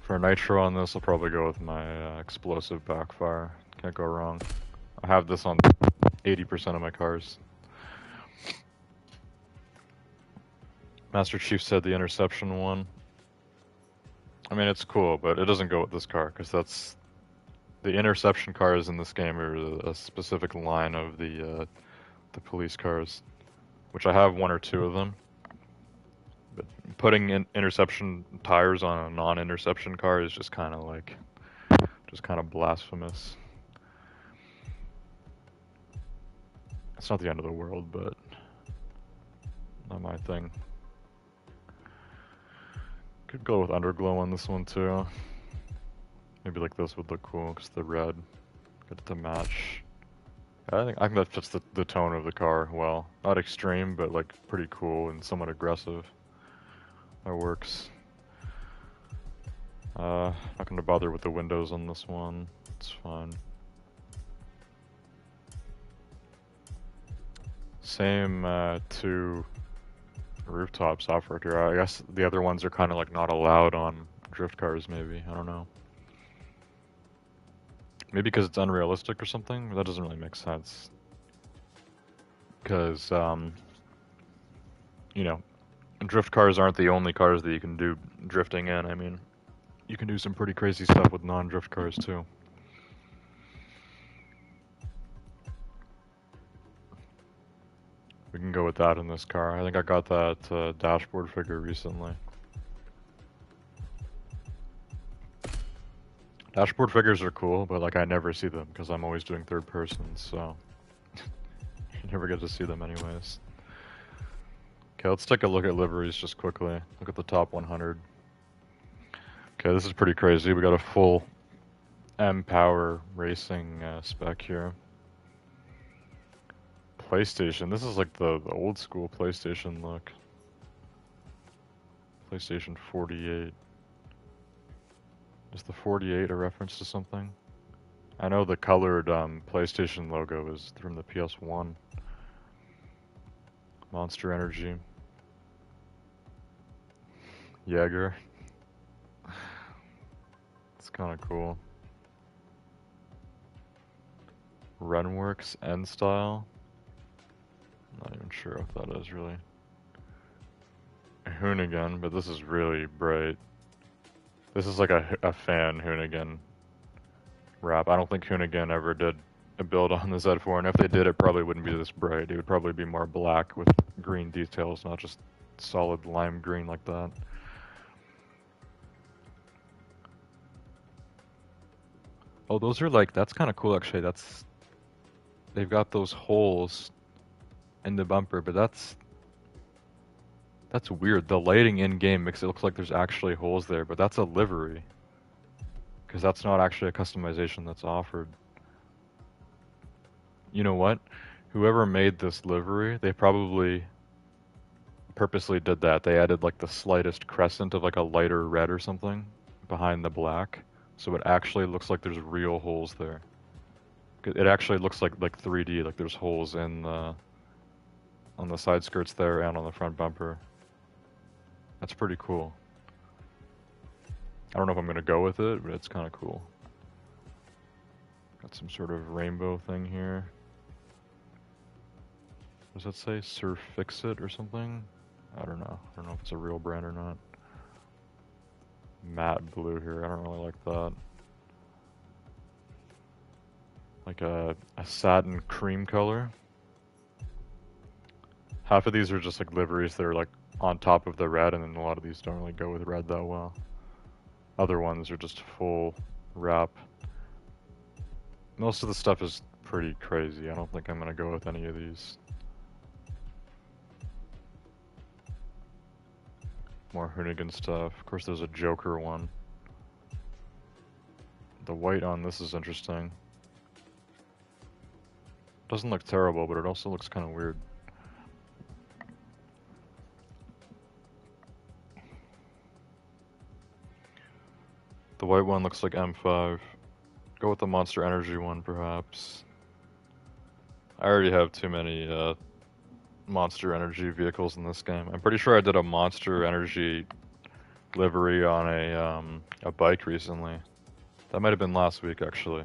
For nitro on this, I'll probably go with my explosive backfire. Can't go wrong. I have this on 80% of my cars. Master Chief said the interception one. I mean, it's cool, but it doesn't go with this car, because that's... The interception cars in this game are a specific line of the police cars, which I have one or two of them. But putting in interception tires on a non-interception car is just kind of like... just kind of blasphemous. It's not the end of the world, but not my thing. Could go with underglow on this one too. Maybe like this would look cool because the red. Get it to match. I think that fits the tone of the car well. Not extreme, but like pretty cool and somewhat aggressive. That works. Not gonna bother with the windows on this one. It's fine. Same two rooftops off-road here. I guess the other ones are kind of like not allowed on drift cars maybe. I don't know. Maybe because it's unrealistic or something? That doesn't really make sense. Because, you know, drift cars aren't the only cars that you can do drifting in. I mean, you can do some pretty crazy stuff with non-drift cars too. We can go with that in this car. I think I got that dashboard figure recently. Dashboard figures are cool, but like I never see them because I'm always doing third person, so you never get to see them anyways. Okay, let's take a look at liveries just quickly. Look at the top 100. Okay, this is pretty crazy. We got a full M-Power racing spec here. PlayStation. This is like the old school PlayStation look. PlayStation 48. Is the 48 a reference to something? I know the colored PlayStation logo is from the PS1. Monster Energy. Jaeger. It's kind of cool. Renworks End Style. Not even sure what that is really. Hoonigan, but this is really bright. This is like a fan Hoonigan wrap. I don't think Hoonigan ever did a build on the Z4, and if they did, it probably wouldn't be this bright. It would probably be more black with green details, not just solid lime green like that. Oh, those are like, that's kind of cool actually. They've got those holes in the bumper, but that's weird. The lighting in-game makes it look like there's actually holes there, but that's a livery. Because that's not actually a customization that's offered. You know what? Whoever made this livery, they probably purposely did that. They added like the slightest crescent of like a lighter red or something behind the black, So it actually looks like there's real holes there. It actually looks like 3D, like there's holes in the on the side skirts there and on the front bumper. That's pretty cool. I don't know if I'm gonna go with it, but it's kind of cool. Got some sort of rainbow thing here. What does that say? Surf Fix It or something? I don't know. I don't know if it's a real brand or not. Matte blue here. I don't really like that. Like a satin cream color. Half of these are just like liveries that are like on top of the red, and then a lot of these don't really go with red that well. Other ones are just full wrap. Most of the stuff is pretty crazy. I don't think I'm gonna go with any of these. More Hoonigan stuff. Of course, there's a Joker one. The white on this is interesting. Doesn't look terrible, but it also looks kind of weird. The white one looks like M5. Go with the Monster Energy one, perhaps. I already have too many Monster Energy vehicles in this game. I'm pretty sure I did a Monster Energy livery on a bike recently. That might have been last week, actually.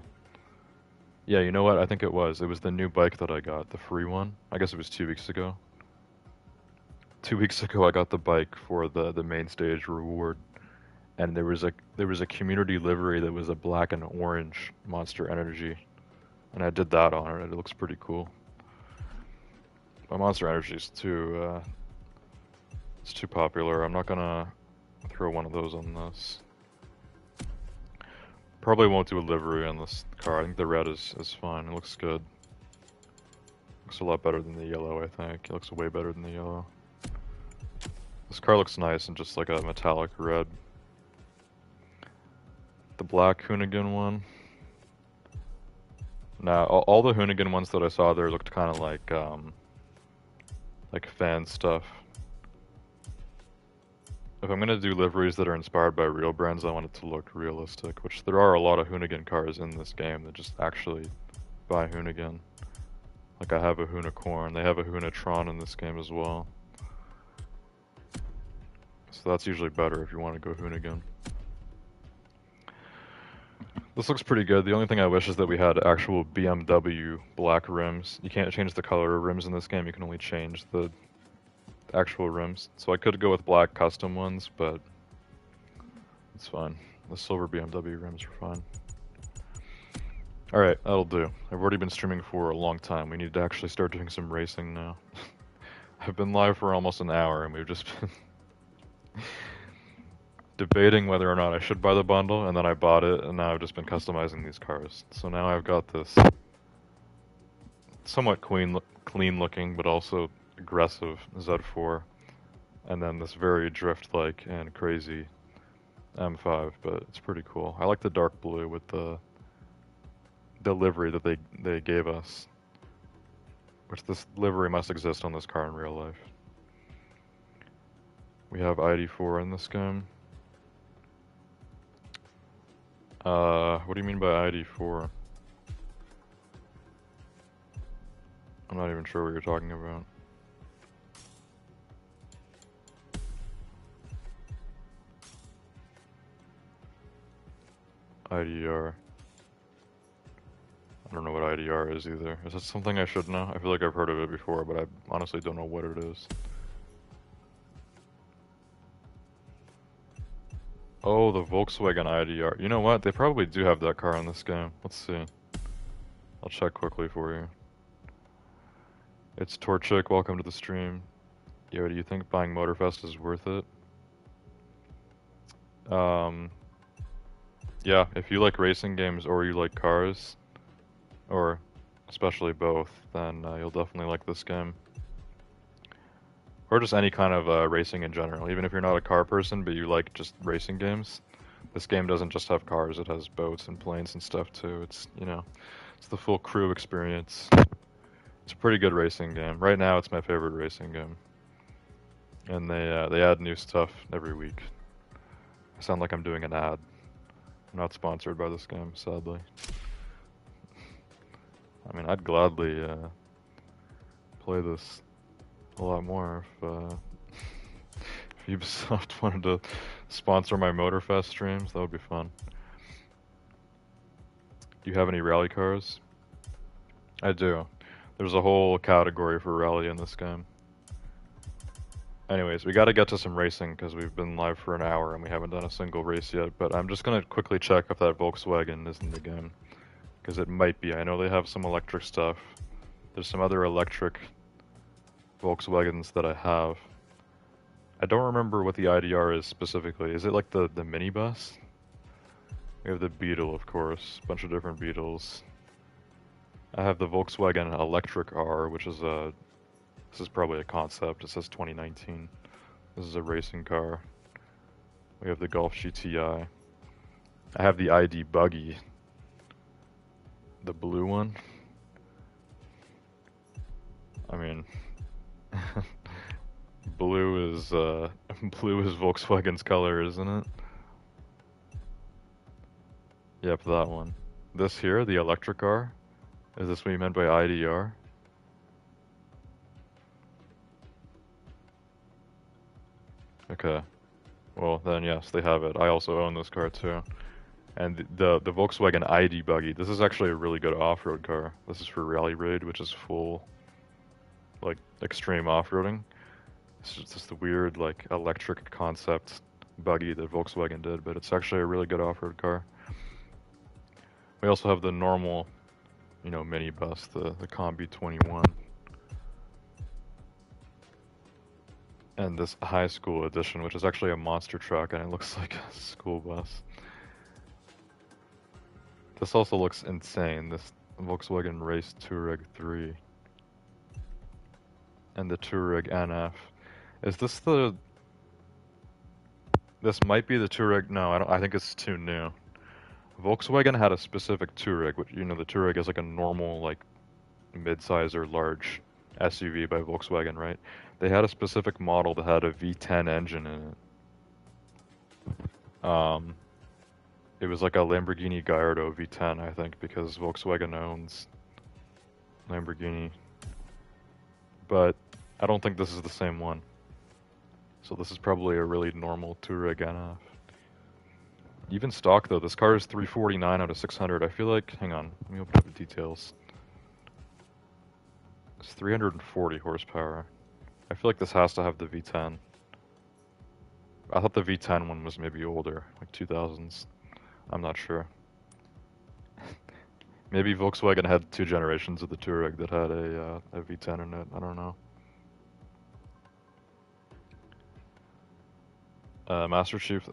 Yeah, you know what? I think it was. It was the new bike that I got, the free one. I guess it was 2 weeks ago. 2 weeks ago, I got the bike for the main stage reward, and there was a community livery that was a black and orange Monster Energy, and I did that on it. It looks pretty cool. But Monster Energy is it's too popular. I'm not gonna throw one of those on this. Probably won't do a livery on this car. I think the red is fine. It looks good. Looks a lot better than the yellow, I think. It looks way better than the yellow. This car looks nice in just like a metallic red. The black Hoonigan one. Now, all the Hoonigan ones that I saw there looked kind of like fan stuff. If I'm gonna do liveries that are inspired by real brands, I want it to look realistic, which there are a lot of Hoonigan cars in this game that just actually buy Hoonigan. Like I have a Hoonicorn, they have a Hoonitron in this game as well. So that's usually better if you want to go Hoonigan. This looks pretty good. The only thing I wish is that we had actual BMW black rims. You can't change the color of rims in this game, you can only change the actual rims. So I could go with black custom ones, but it's fine. The silver BMW rims are fine. Alright, that'll do. I've already been streaming for a long time. We need to actually start doing some racing now. I've been live for almost an hour and we've just been debating whether or not I should buy the bundle, and then I bought it, and now I've just been customizing these cars. So now I've got this somewhat clean looking, but also aggressive Z4, and then this very drift-like and crazy M5, but it's pretty cool. I like the dark blue with the livery that they gave us, which this livery must exist on this car in real life. We have ID4 in this game. What do you mean by ID4? I'm not even sure what you're talking about. IDR. I don't know what IDR is either. Is that something I should know? I feel like I've heard of it before, but I honestly don't know what it is. Oh, the Volkswagen IDR. You know what? They probably do have that car in this game. Let's see. I'll check quickly for you. It's Torchic. Welcome to the stream. Yo, do you think buying Motorfest is worth it? Yeah, if you like racing games or you like cars, or especially both, then you'll definitely like this game. Or just any kind of racing in general. Even if you're not a car person, but you like just racing games, this game doesn't just have cars, it has boats and planes and stuff too. It's, you know, it's the full crew experience. It's a pretty good racing game. Right now, it's my favorite racing game. And they add new stuff every week. I sound like I'm doing an ad. Not sponsored by this game, sadly. I mean, I'd gladly play this a lot more if Ubisoft wanted to sponsor my Motorfest streams. That would be fun. Do you have any rally cars? I do. There's a whole category for rally in this game. Anyways, we gotta get to some racing because we've been live for an hour and we haven't done a single race yet, but I'm just gonna quickly check if that Volkswagen is in the game. Because it might be. I know they have some electric stuff. There's some other electric Volkswagens that I have. I don't remember what the IDR is specifically. Is it like the minibus? We have the Beetle, of course. A bunch of different Beetles. I have the Volkswagen Electric R, which is a... This is probably a concept. It says 2019. This is a racing car. We have the Golf GTI. I have the ID Buggy. The blue one. I mean... blue is Volkswagen's color, isn't it? Yep, that one. This here, the electric car. Is this what you meant by IDR? Okay. Well, then yes, they have it. I also own this car too. And the Volkswagen ID Buggy, this is actually a really good off-road car. This is for Rally Raid, which is full, like, extreme off-roading. It's just the weird, like, electric concept buggy that Volkswagen did, but it's actually a really good off-road car. We also have the normal, you know, minibus, the Combi 21. And this high school edition, which is actually a monster truck, and it looks like a school bus. This also looks insane, this Volkswagen Race Touareg 3. And the Touareg NF. Is this the... This might be the Touareg... No, I think it's too new. Volkswagen had a specific Touareg, which, you know, the Touareg is like a normal, like, mid-size or large SUV by Volkswagen, right? They had a specific model that had a V10 engine in it. It was like a Lamborghini Gallardo V10, I think, because Volkswagen owns Lamborghini. But I don't think this is the same one. So this is probably a really normal Touareg NF. Even stock though, this car is 349 out of 600. I feel like, hang on, let me open up the details. It's 340 horsepower. I feel like this has to have the V10. I thought the V10 one was maybe older, like 2000s. I'm not sure. Maybe Volkswagen had 2 generations of the Touareg that had a V10 in it. I don't know. Master Chief,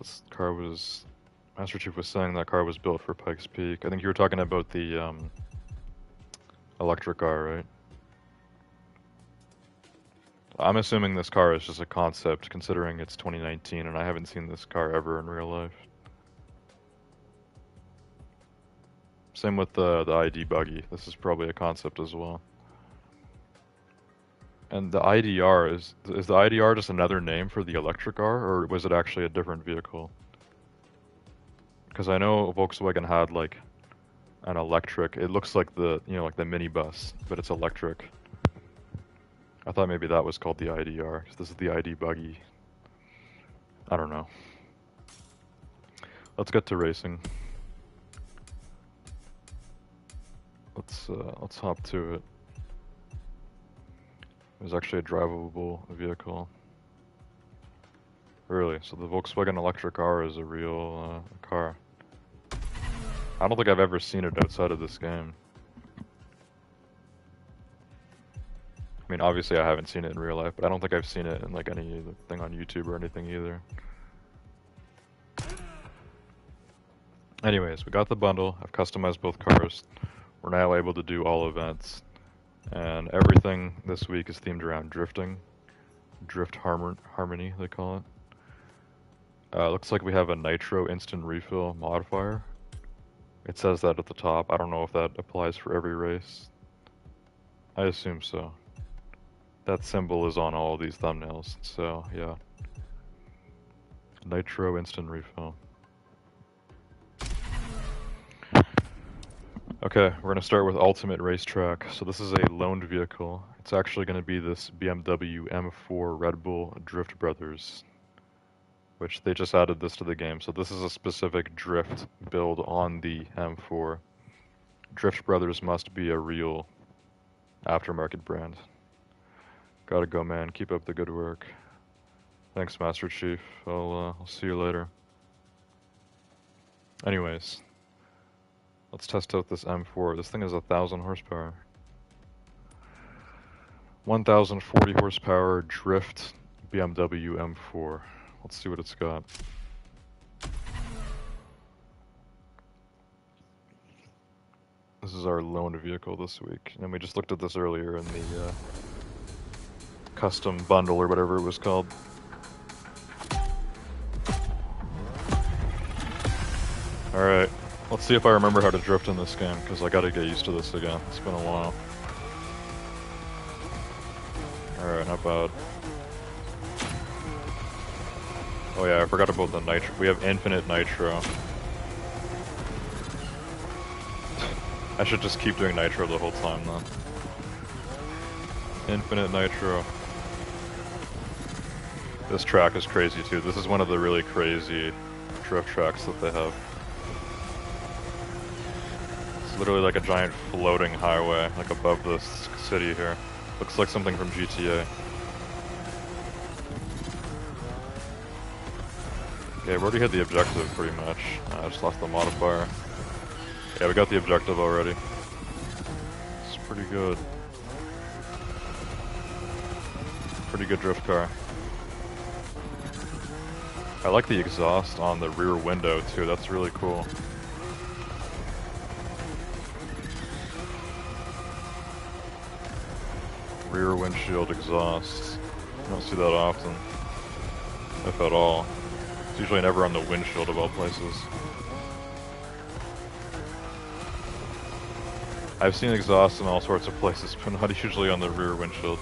Master Chief was saying that car was built for Pikes Peak. I think you were talking about the electric car, right? I'm assuming this car is just a concept, considering it's 2019, and I haven't seen this car ever in real life. Same with the ID Buggy. This is probably a concept as well. And the IDR, is the IDR just another name for the electric R, or was it actually a different vehicle? Because I know Volkswagen had like an electric, it looks like the, you know, like the minibus, but it's electric. I thought maybe that was called the IDR, because this is the ID Buggy. I don't know. Let's get to racing. Let's hop to it. It was actually a drivable vehicle. Really? So the Volkswagen Electric R is a real car. I don't think I've ever seen it outside of this game. I mean, obviously I haven't seen it in real life, but I don't think I've seen it in like anything on YouTube or anything either. Anyways, we got the bundle. I've customized both cars. We're now able to do all events. And everything this week is themed around drifting. Drift harmony, they call it. Looks like we have a nitro instant refill modifier. It says that at the top. I don't know if that applies for every race. I assume so. That symbol is on all of these thumbnails, so yeah. Nitro instant refill. Okay, we're gonna start with Ultimate Racetrack. So this is a loaned vehicle. It's actually gonna be this BMW M4 Red Bull Drift Brothers, which they just added this to the game. So this is a specific drift build on the M4. Drift Brothers must be a real aftermarket brand. Gotta go, man. Keep up the good work. Thanks, Master Chief. I'll see you later. Anyways, let's test out this M4. This thing is 1,000 horsepower. 1,040 horsepower drift BMW M4. Let's see what it's got. This is our loaned vehicle this week. And we just looked at this earlier in the custom bundle or whatever it was called. Alright, let's see if I remember how to drift in this game, because I gotta get used to this again. It's been a while. Alright, not bad. Oh yeah, I forgot about the nitro. We have infinite nitro. I should just keep doing nitro the whole time then. Infinite nitro. This track is crazy too. This is one of the really crazy drift tracks that they have. It's literally like a giant floating highway, like above this city here. Looks like something from GTA. Okay, we already hit the objective pretty much. I just lost the modifier. Yeah, we got the objective already. It's pretty good. Pretty good drift car. I like the exhaust on the rear window too, that's really cool. Rear windshield exhaust. You don't see that often, if at all. It's usually never on the windshield of all places. I've seen exhaust in all sorts of places, but not usually on the rear windshield.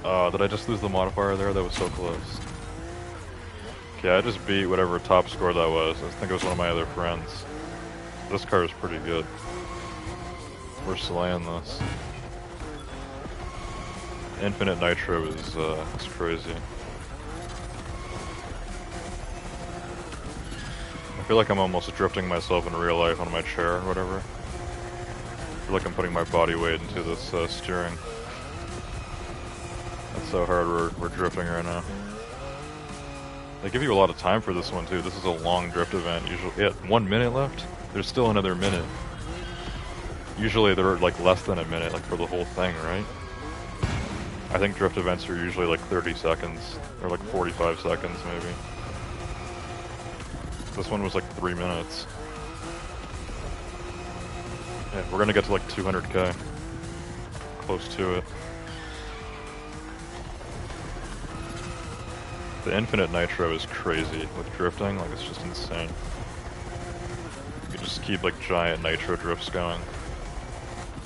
Did I just lose the modifier there? That was so close. Okay, I just beat whatever top score that was. I think it was one of my other friends. This car is pretty good. We're slaying this. Infinite nitro is crazy. I feel like I'm almost drifting myself in real life on my chair or whatever. I feel like I'm putting my body weight into this steering. That's so hard we're drifting right now. They give you a lot of time for this one too. This is a long drift event. Usually, yeah, 1 minute left. There's still another minute. Usually they're like less than a minute, like for the whole thing, right? I think drift events are usually like 30 seconds, or like 45 seconds maybe. This one was like 3 minutes. Yeah, we're gonna get to like 200k. Close to it. The infinite nitro is crazy with drifting, like it's just insane. You just keep like giant nitro drifts going.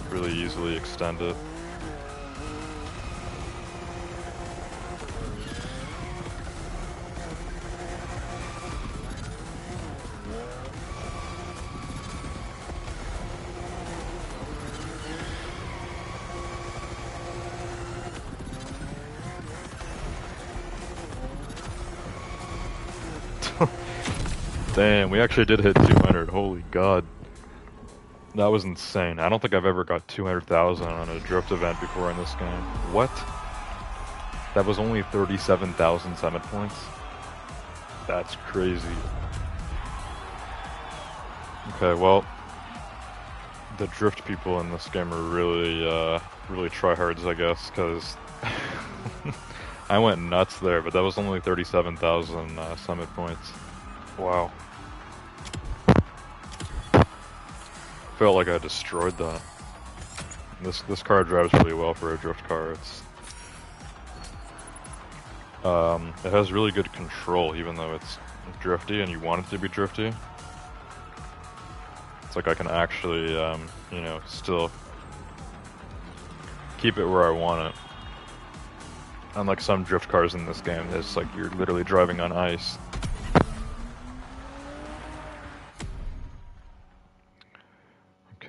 Really easily extend it. Damn, we actually did hit 200, holy god. That was insane. I don't think I've ever got 200,000 on a drift event before in this game. What? That was only 37,000 summit points? That's crazy. Okay, well, the drift people in this game are really, really tryhards, I guess, because I went nuts there, but that was only 37,000 summit points. Wow. Felt like I destroyed that. This car drives really well for a drift car. It has really good control, even though it's drifty and you want it to be drifty. It's like I can actually, you know, still keep it where I want it. Unlike some drift cars in this game, it's like you're literally driving on ice.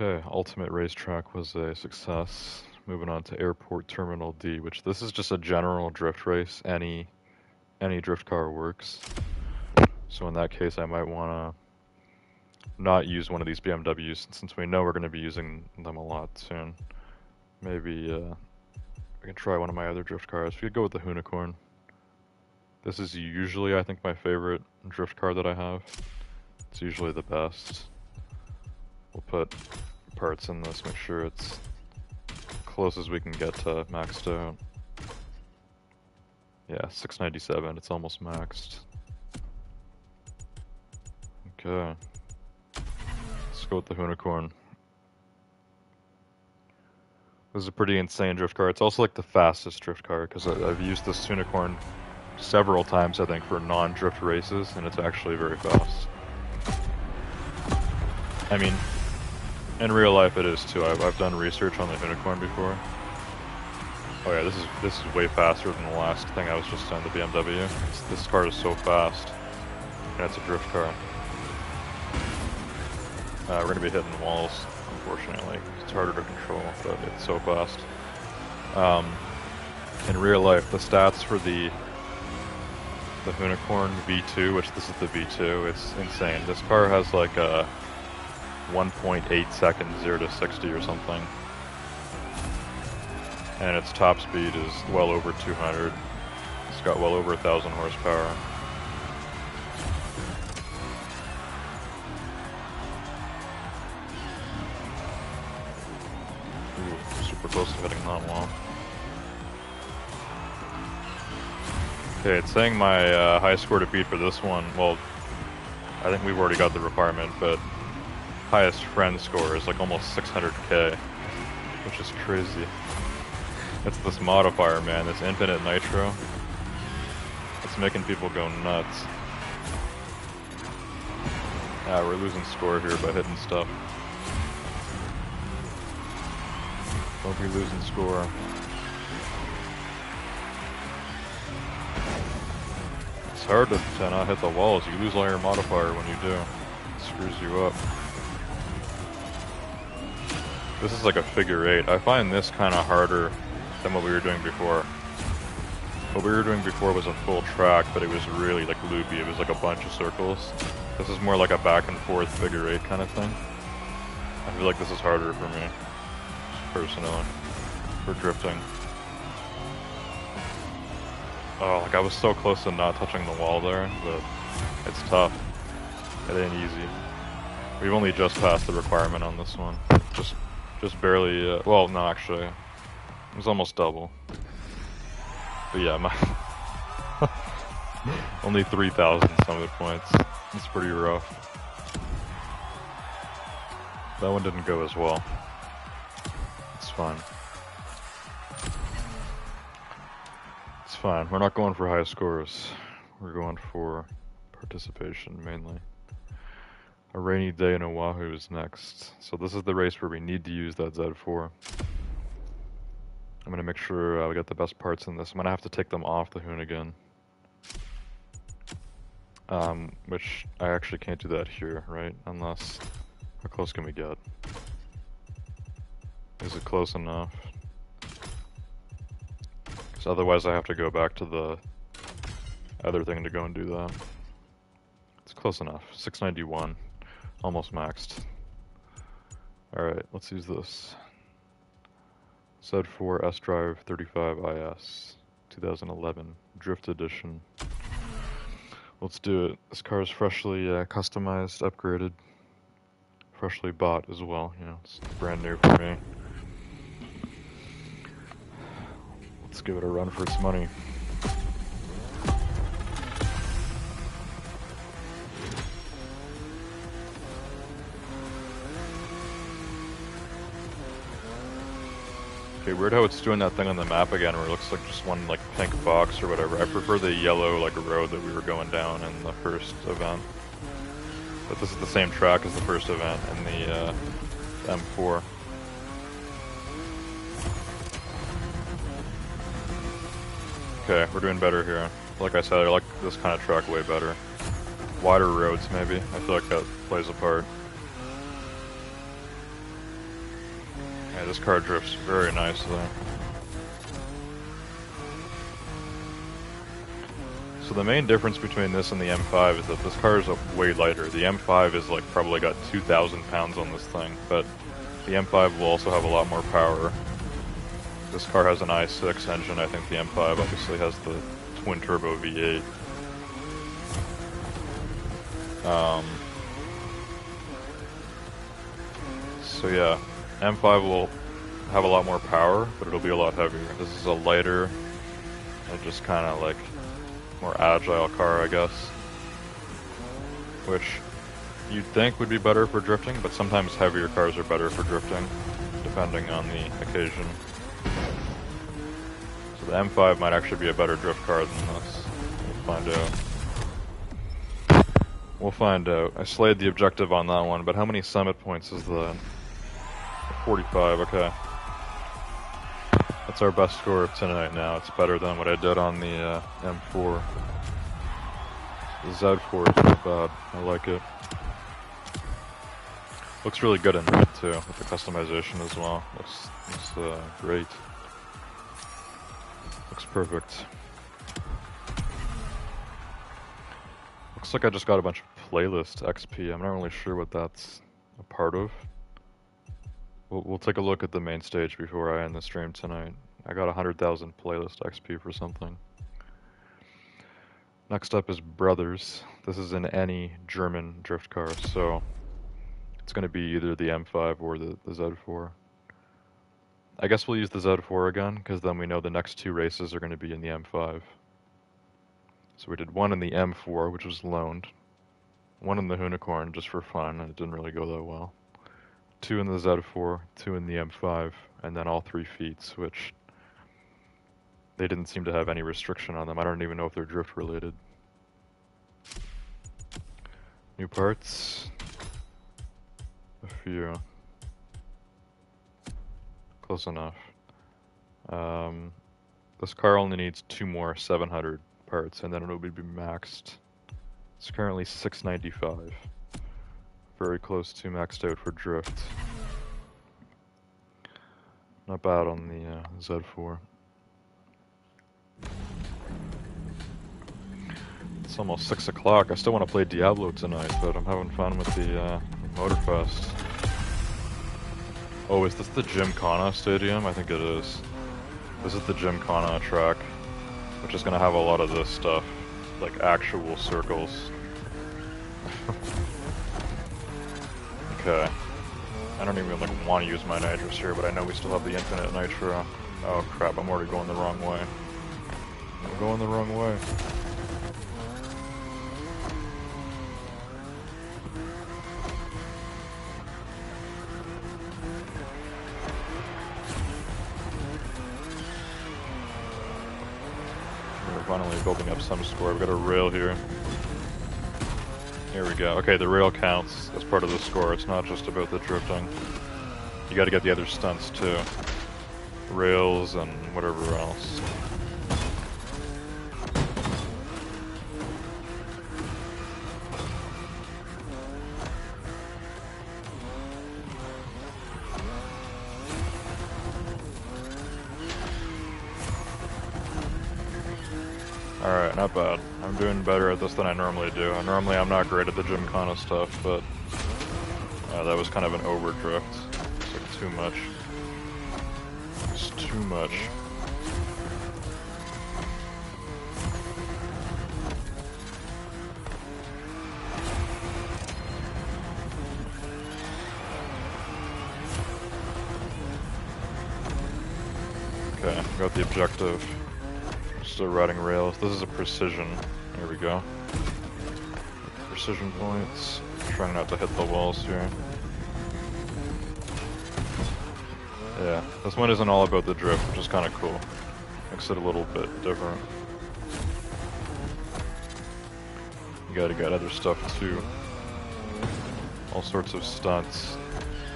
Okay, Ultimate Racetrack was a success. Moving on to Airport Terminal D, which this is just a general drift race. Any drift car works. So in that case, I might want to not use one of these BMWs since we know we're going to be using them a lot soon. Maybe I can try one of my other drift cars. We could go with the Unicorn. This is usually, I think, my favorite drift car that I have. It's usually the best. We'll put parts in this, make sure it's close as we can get to maxed out. Yeah, 697, it's almost maxed. Okay. Let's go with the Unicorn. This is a pretty insane drift car. It's also like the fastest drift car because I've used this Unicorn several times, I think, for non-drift races, and it's actually very fast. I mean, in real life it is too. I've done research on the Unicorn before. Oh yeah, this is way faster than the last thing I was just on, the BMW. This car is so fast, and it's a drift car. We're gonna be hitting walls, unfortunately. It's harder to control, but it's so fast. In real life, the stats for the Unicorn V2, which this is the V2, it's insane. This car has like a 1.8 seconds 0 to 60 or something. And its top speed is well over 200. It's got well over 1,000 horsepower. Ooh, super close to hitting that wall. Okay, it's saying my high score to beat for this one, well, I think we've already got the requirement, but highest friend score is like almost 600k, which is crazy. It's this modifier, man, this infinite nitro. It's making people go nuts. Ah, we're losing score here by hitting stuff. Don't be losing score. It's hard to not hit the walls. You lose all your modifier when you do. It screws you up. This is like a figure 8. I find this kind of harder than what we were doing before. What we were doing before was a full track, but it was really like loopy. It was like a bunch of circles. This is more like a back and forth figure 8 kind of thing. I feel like this is harder for me, personally, for drifting. Oh, like I was so close to not touching the wall there, but it's tough. It ain't easy. We've only just passed the requirement on this one. Just barely, well, no, actually, it was almost double. But yeah, my only 3,000 summit points. It's pretty rough. That one didn't go as well. It's fine. It's fine. We're not going for high scores. We're going for participation mainly. A rainy day in Oahu is next. So this is the race where we need to use that Z4. I'm gonna make sure we get the best parts in this. I'm gonna have to take them off the Hoonigan. Which I actually can't do that here, right? Unless, how close can we get? Is it close enough? Because otherwise I have to go back to the other thing to go and do that. It's close enough. 691. Almost maxed. Alright, let's use this. Z4 S-Drive 35IS 2011 Drift Edition. Let's do it. This car is freshly customized, upgraded, freshly bought as well. You know, it's brand new for me. Let's give it a run for its money. Okay, weird how it's doing that thing on the map again where it looks like just one like pink box or whatever. I prefer the yellow like road that we were going down in the first event. But this is the same track as the first event in the M4. Okay, we're doing better here. Like I said, I like this kind of track way better. Wider roads maybe, I feel like that plays a part. Yeah, this car drifts very nicely. So the main difference between this and the M5 is that this car is way lighter. The M5 is like probably got 2,000 pounds on this thing, but the M5 will also have a lot more power. This car has an i6 engine. I think the M5 obviously has the twin turbo V8. So yeah, M5 will have a lot more power, but it'll be a lot heavier. This is a lighter and just kind of like more agile car, I guess. Which you'd think would be better for drifting, but sometimes heavier cars are better for drifting, depending on the occasion. So the M5 might actually be a better drift car than this. We'll find out. We'll find out. I slayed the objective on that one, but how many summit points is that? 45, okay. That's our best score of tonight now. It's better than what I did on the M4. The Z4 is not bad. I like it. Looks really good in red too, with the customization as well. Looks great. Looks perfect. Looks like I just got a bunch of playlist XP. I'm not really sure what that's a part of. We'll take a look at the main stage before I end the stream tonight. I got 100,000 playlist XP for something. Next up is Brothers. This is in any German drift car, so it's going to be either the M5 or the Z4. I guess we'll use the Z4 again, because then we know the next two races are going to be in the M5. So we did one in the M4, which was loaned. One in the Unicorn, just for fun, and it didn't really go that well. Two in the Z4, two in the M5, and then all 3 feats, which they didn't seem to have any restriction on them. I don't even know if they're drift related. New parts. A few. Close enough. This car only needs 2 more 700 parts, and then it'll be maxed. It's currently 695. Very close to maxed out for drift. Not bad on the Z4. It's almost 6 o'clock. I still want to play Diablo tonight, but I'm having fun with the Motorfest. Oh, is this the Gymkhana Stadium? I think it is. This is the Gymkhana track, which is going to have a lot of this stuff, like actual circles. Okay. I don't even like want to use my nitrous here, but I know we still have the infinite nitro. Oh crap, I'm already going the wrong way. I'm going the wrong way. We're finally building up some score. We've got a rail here. Here we go. Okay, the rail counts as part of the score. It's not just about the drifting. You gotta get the other stunts too. Rails and whatever else. Alright, not bad. I'm doing better at this than I normally do. Normally I'm not great at the Gymkhana stuff, but that was kind of an overdrift. It's like too much. It's too much. Okay, got the objective. Still riding rails. This is a precision. Here we go. Precision points. Trying not to hit the walls here. Yeah, this one isn't all about the drift, which is kind of cool. Makes it a little bit different. You gotta get other stuff too. All sorts of stunts.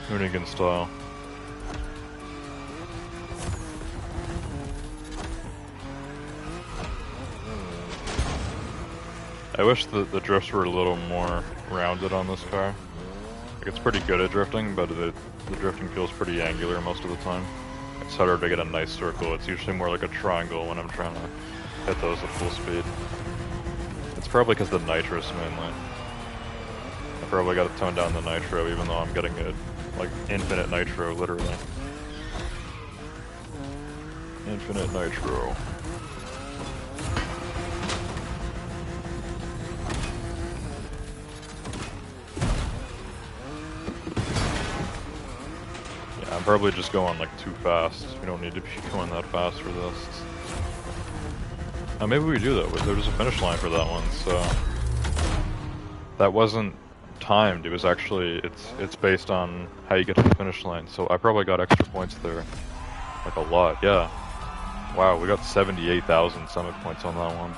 Hoonigan style. I wish the drifts were a little more rounded on this car. Like, it's pretty good at drifting, but the drifting feels pretty angular most of the time. It's harder to get a nice circle. It's usually more like a triangle when I'm trying to hit those at full speed. It's probably because the nitrous mainly. I probably got to tone down the nitro, even though I'm getting it like infinite nitro, literally. Infinite nitro. Yeah, I'm probably just going like too fast. We don't need to be going that fast for this. Oh, maybe we do though. There was a finish line for that one, so that wasn't timed. It was actually it's based on how you get to the finish line. So I probably got extra points there, like a lot. Yeah. Wow, we got 78,000 summit points on that one.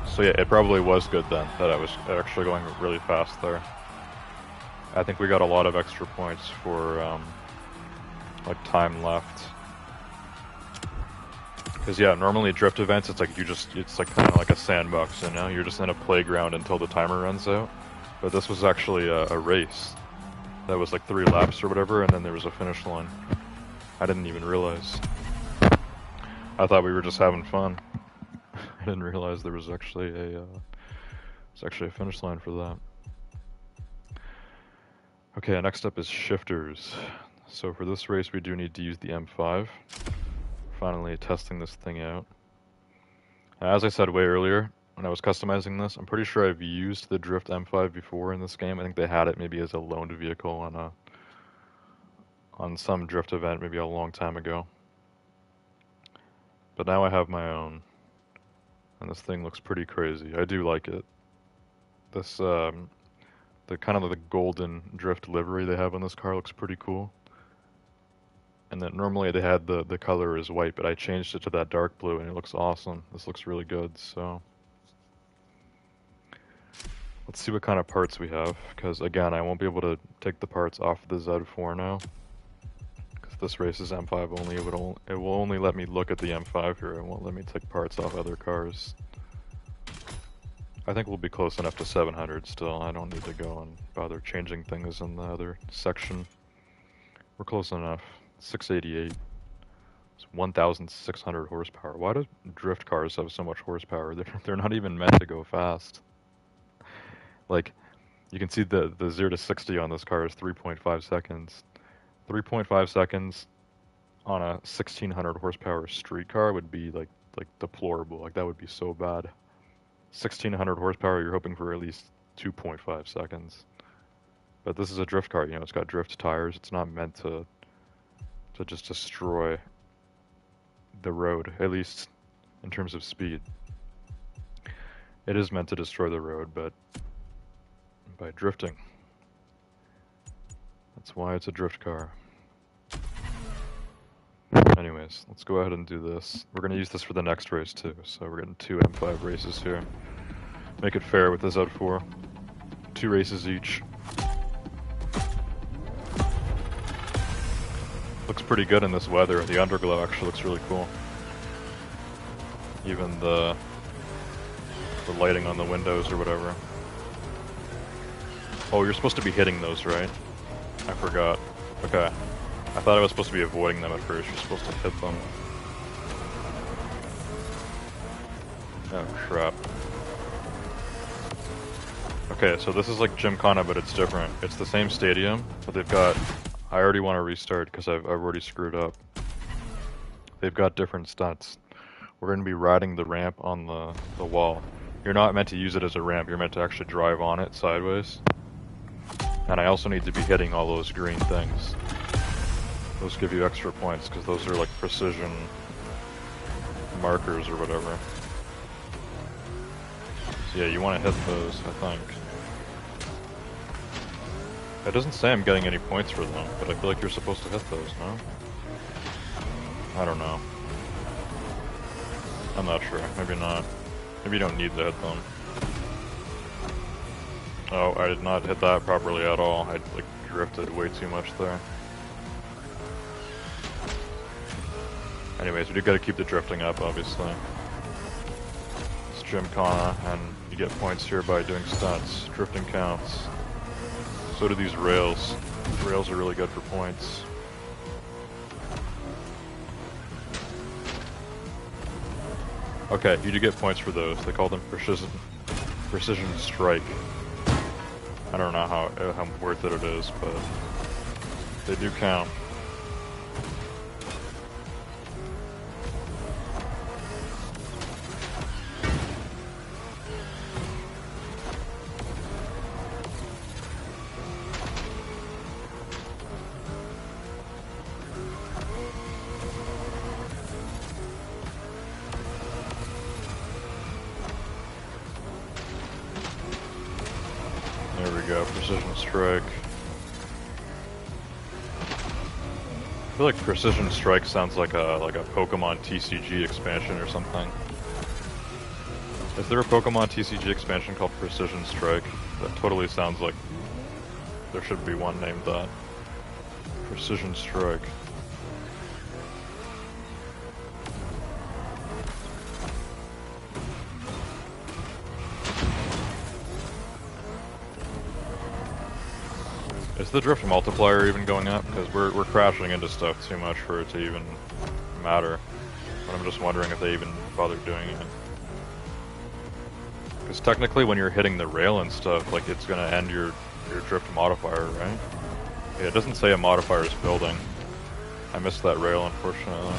So yeah, it probably was good then that I was actually going really fast there. I think we got a lot of extra points for like time left. Because yeah, normally drift events, it's like it's like kind of like a sandbox, you know? You're just in a playground until the timer runs out. But this was actually a race. That was like 3 laps or whatever, and then there was a finish line. I didn't even realize. I thought we were just having fun. I didn't realize there was actually a finish line for that. Okay, next up is shifters. So for this race, we do need to use the M5. Finally testing this thing out. As I said way earlier, when I was customizing this, I'm pretty sure I've used the Drift M5 before in this game. I think they had it maybe as a loaned vehicle on some Drift event maybe a long time ago. But now I have my own, and this thing looks pretty crazy. I do like it. This, the kind of the golden Drift livery they have on this car looks pretty cool. And then normally they had the color is white, but I changed it to that dark blue and it looks awesome. This looks really good, so let's see what kind of parts we have, because again, I won't be able to take the parts off the Z4 now, because this race is M5 only. It will only let me look at the M5 here. It won't let me take parts off other cars. I think we'll be close enough to 700 still. I don't need to go and bother changing things in the other section. We're close enough. 688. It's 1,600 horsepower. Why do drift cars have so much horsepower? They're not even meant to go fast. Like, you can see the 0 to 60 on this car is 3.5 seconds. 3.5 seconds on a 1,600 horsepower street car would be like deplorable. Like, that would be so bad. 1,600 horsepower, you're hoping for at least 2.5 seconds. But this is a drift car, you know, it's got drift tires. It's not meant to just destroy the road, at least in terms of speed. It is meant to destroy the road, but by drifting. That's why it's a drift car. Anyways, let's go ahead and do this. We're going to use this for the next race too, so we're getting 2 M5 races here. Make it fair with the Z4. 2 races each. Looks pretty good in this weather. The underglow actually looks really cool. Even the lighting on the windows or whatever. Oh, you're supposed to be hitting those, right? I forgot. Okay. I thought I was supposed to be avoiding them at first. You're supposed to hit them. Oh, crap. Okay, so this is like Gymkhana, but it's different. It's the same stadium, but they've got... I already want to restart because I've already screwed up. They've got different stats. We're going to be riding the ramp on the wall. You're not meant to use it as a ramp, you're meant to actually drive on it sideways. And I also need to be hitting all those green things. Those give you extra points because those are like precision markers or whatever. So yeah, you want to hit those, I think. It doesn't say I'm getting any points for them, but I feel like you're supposed to hit those, no? I don't know. I'm not sure. Maybe not. Maybe you don't need to hit them. Oh, I did not hit that properly at all. I like drifted way too much there. Anyways, we do gotta keep the drifting up, obviously. It's Gymkhana, and you You get points here by doing stunts. Drifting counts. So do these rails. Rails are really good for points. Okay, you do get points for those. They call them precision strike. I don't know how worth it is, but they do count. There we go, precision strike. I feel like precision strike sounds like a Pokemon TCG expansion or something. Is there a Pokemon TCG expansion called Precision Strike? That totally sounds like there should be one named that. Precision Strike. Is the drift multiplier even going up? Because we're crashing into stuff too much for it to even matter. But I'm just wondering if they even bothered doing it. Because technically when you're hitting the rail and stuff, like it's gonna end your drift modifier, right? Yeah, it doesn't say a modifier is building. I missed that rail, unfortunately.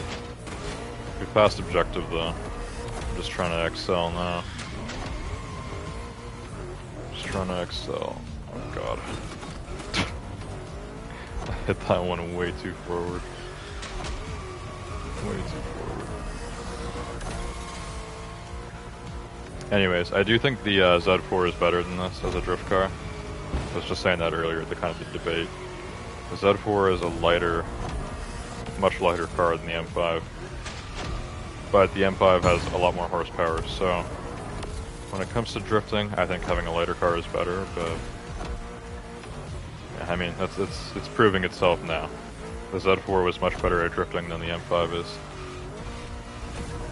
We passed objective though. I'm just trying to excel now. Just trying to excel. Oh god. I hit that one way too forward. Way too forward. Anyways, I do think the Z4 is better than this as a drift car. I was just saying that earlier at the kind of the debate. The Z4 is a lighter, much lighter car than the M5. But the M5 has a lot more horsepower, so when it comes to drifting, I think having a lighter car is better, but yeah, I mean, it's proving itself now. The Z4 was much better at drifting than the M5 is.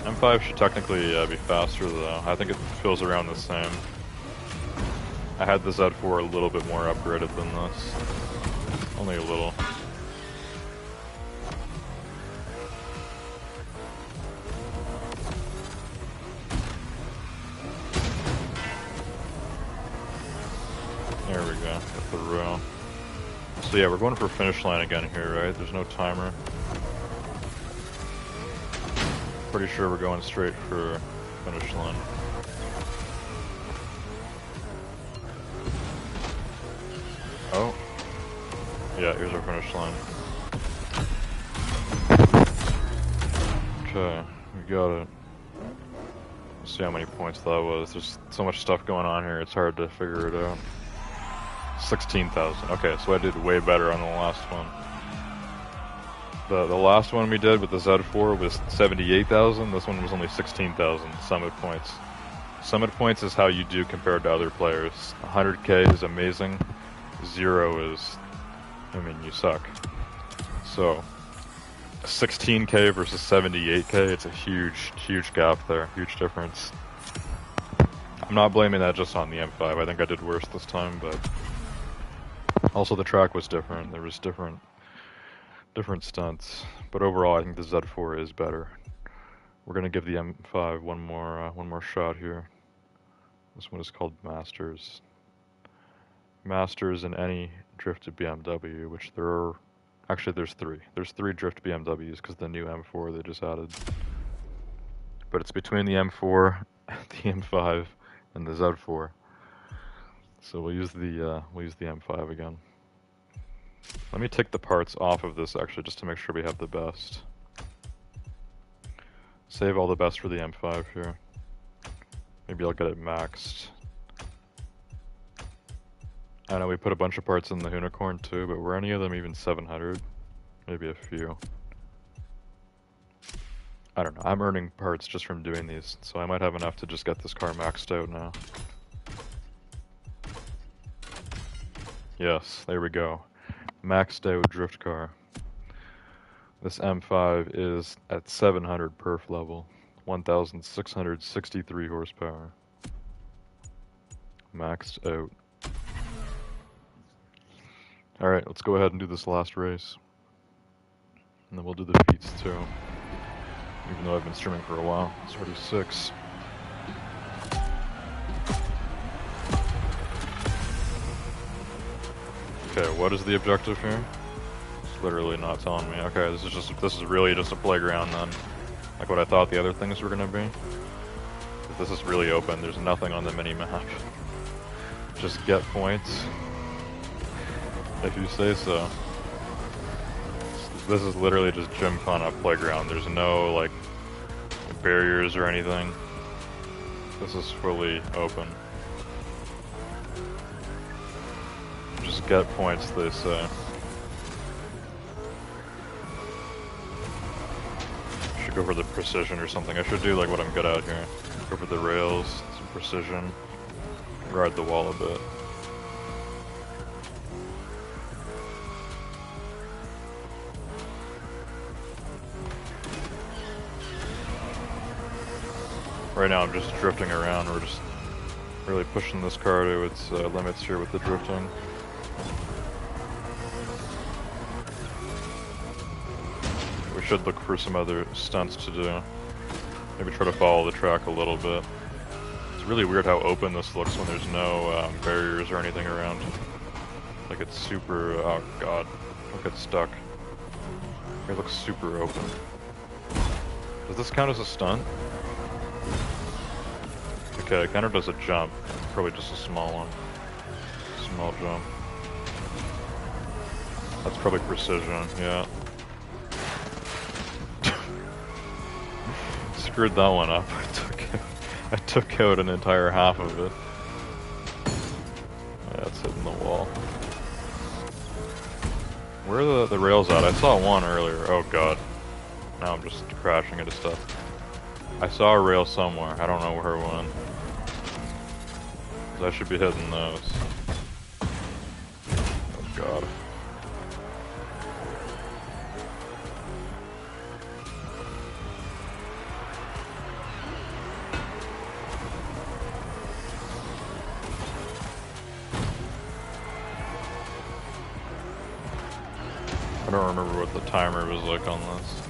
M5 should technically be faster though. I think it feels around the same. I had the Z4 a little bit more upgraded than this. Only a little. There we go, got the row. So yeah, we're going for finish line again here, right? There's no timer. Pretty sure we're going straight for finish line. Oh. Yeah, here's our finish line. Okay, we got it. Let's see how many points that was. There's so much stuff going on here, it's hard to figure it out. 16,000. Okay, so I did way better on the last one. The last one we did with the Z4 was 78,000. This one was only 16,000 summit points. Summit points is how you do compared to other players. 100k is amazing. 0 is, I mean, you suck. So 16k versus 78k, it's a huge gap there, huge difference. I'm not blaming that just on the M5. I think I did worse this time, but also the track was different. There was different stunts, but overall I think the Z4 is better. We're gonna give the M5 one more shot here. This one is called Masters. Masters in any drifted BMW, which there's three. There's 3 drift BMWs because the new M4 they just added. But it's between the M4, the M5, and the Z4. So we'll use the M5 again. Let me take the parts off of this actually, just to make sure we have the best. Save all the best for the M5 here. Maybe I'll get it maxed. I know we put a bunch of parts in the unicorn too, but were any of them even 700? Maybe a few. I don't know, I'm earning parts just from doing these, so I might have enough to just get this car maxed out now. Yes, there we go. Maxed out drift car. This M5 is at 700 perf level, 1,663 horsepower. Maxed out. Alright, let's go ahead and do this last race. And then we'll do the feats too. Even though I've been streaming for a while. It's already 6. Okay, what is the objective here? It's literally not telling me. Okay, this is really just a playground then. Like what I thought the other things were gonna be. If this is really open, there's nothing on the mini-map. Just get points. If you say so. This is literally just Gymkhana playground. There's no, like, barriers or anything. This is fully open. Just get points, they say. Should go for the precision or something. I should do, like, what I'm good at here. Go for the rails, some precision. Ride the wall a bit. Right now I'm just drifting around, we're just really pushing this car to its limits here with the drifting. We should look for some other stunts to do. Maybe try to follow the track a little bit. It's really weird how open this looks when there's no barriers or anything around. Like it's super, oh god, don't get stuck. It looks super open. Does this count as a stunt? Okay, it kind of does a jump. Probably just a small one. Small jump. That's probably precision, yeah. Screwed that one up. I took out an entire half of it. Yeah, it's hitting the wall. Where are the rails at? I saw one earlier. Oh god. Now I'm just crashing into stuff. I saw a rail somewhere. I don't know where it went. I should be hitting those. Oh god. I don't remember what the timer was like on this.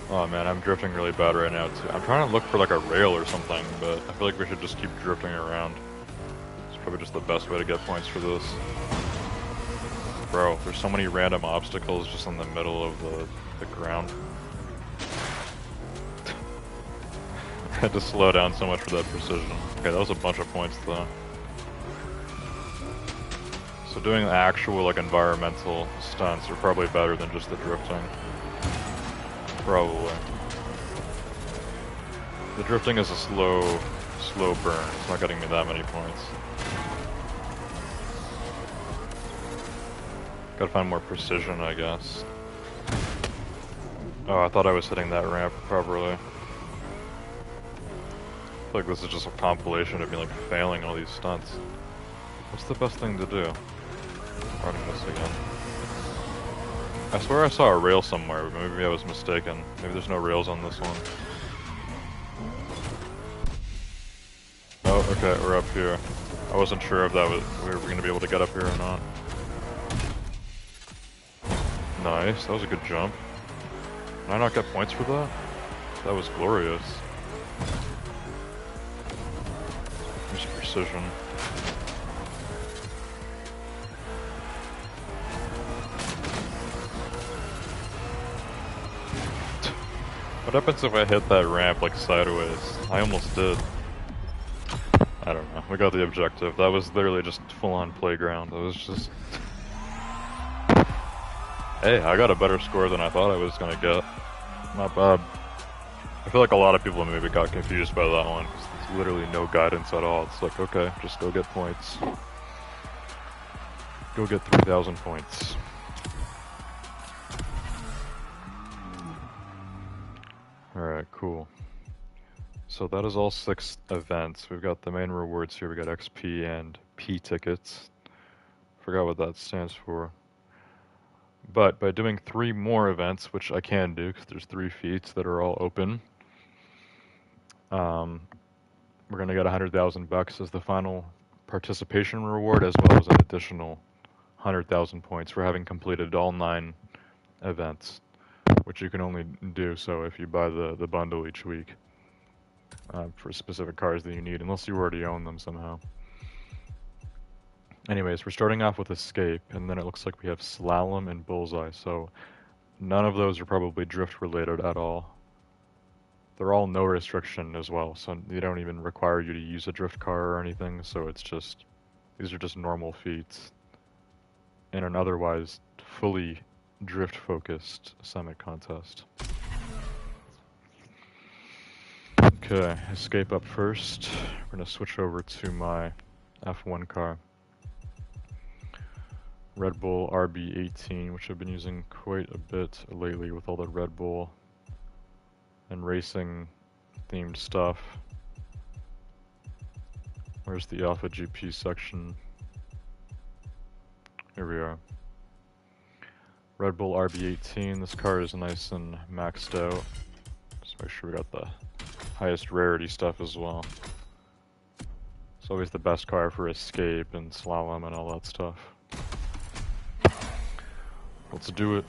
Oh man, I'm drifting really bad right now too. I'm trying to look for like a rail or something, but I feel like we should just keep drifting around. It's probably just the best way to get points for this. Bro, there's so many random obstacles just in the middle of the ground. I had to slow down so much for that precision. Okay, that was a bunch of points though. So doing actual like environmental stunts are probably better than just the drifting. Probably. The drifting is a slow burn. It's not getting me that many points. Gotta find more precision, I guess. Oh, I thought I was hitting that ramp properly. I feel like this is just a compilation of me like failing all these stunts. What's the best thing to do? Running this again. I swear I saw a rail somewhere, but maybe I was mistaken. Maybe there's no rails on this one. Oh, okay, we're up here. I wasn't sure if we were going to be able to get up here or not. Nice, that was a good jump. Did I not get points for that? That was glorious. There's precision. What happens if I hit that ramp like sideways? I almost did. I don't know. We got the objective. That was literally just full-on playground. It was just... Hey, I got a better score than I thought I was gonna get. Not bad. I feel like a lot of people maybe got confused by that one, because there's literally no guidance at all. It's like, okay, just go get points. Go get 3,000 points. Alright, cool. So that is all 6 events. We've got the main rewards here. We got XP and P tickets. Forgot what that stands for. But by doing 3 more events, which I can do because there's 3 feats that are all open, We're gonna get 100,000 bucks as the final participation reward, as well as an additional 100,000 points for having completed all 9 events, which you can only do so if you buy the bundle each week for specific cars that you need, unless you already own them somehow. Anyways, we're starting off with Escape, and then it looks like we have Slalom and Bullseye, so none of those are probably drift related at all. They're all no restriction as well, so they don't even require you to use a drift car or anything, so it's just, these are just normal feats in an otherwise fully drift focused summit contest. Okay, Escape up first. We're gonna switch over to my F1 car. Red Bull RB18, which I've been using quite a bit lately with all the Red Bull and racing themed stuff. Where's the Alpha GP section? Here we are. Red Bull RB18, this car is nice and maxed out. Just make sure we got the highest rarity stuff as well. It's always the best car for Escape and Slalom and all that stuff. Let's do it.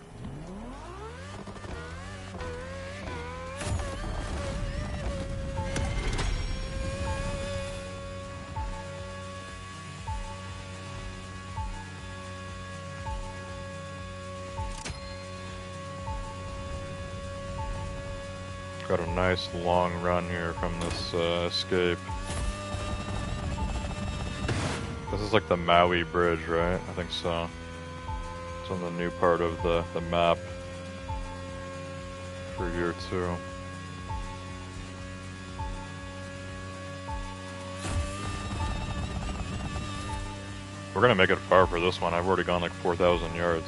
Got a nice long run here from this Escape. This is like the Maui Bridge, right? I think so. It's on the new part of the map for year 2. We're gonna make it far for this one. I've already gone like 4,000 yards.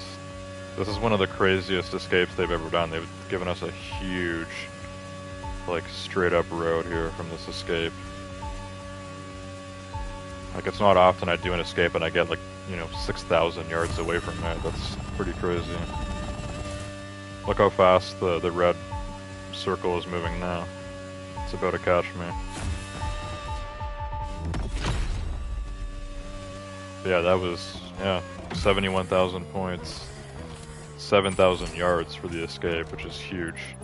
This is one of the craziest escapes they've ever done. They've given us a huge, like, straight up road here from this Escape. Like, it's not often I do an Escape and I get like, you know, 6,000 yards away from it. That's pretty crazy. Look how fast the red circle is moving now. It's about to catch me. Yeah, that was, 71,000 points. 7,000 yards for the Escape, which is huge.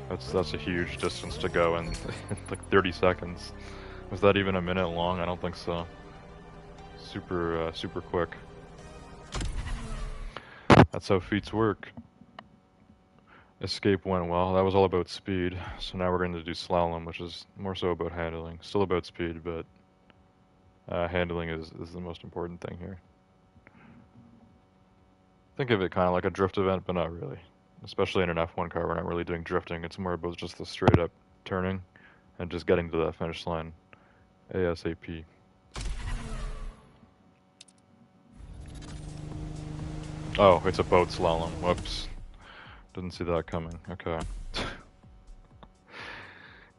That's a huge distance to go in like 30 seconds. Was that even a minute long? I don't think so. Super quick. That's how feats work. Escape went well. That was all about speed. So now we're going to do Slalom, which is more so about handling. Still about speed, but handling is the most important thing here. Think of it kind of like a drift event, but not really. Especially in an F1 car, we're not really doing drifting. It's more about just the straight up turning and just getting to that finish line ASAP. Oh, it's a boat slalom. Whoops. Didn't see that coming. Okay.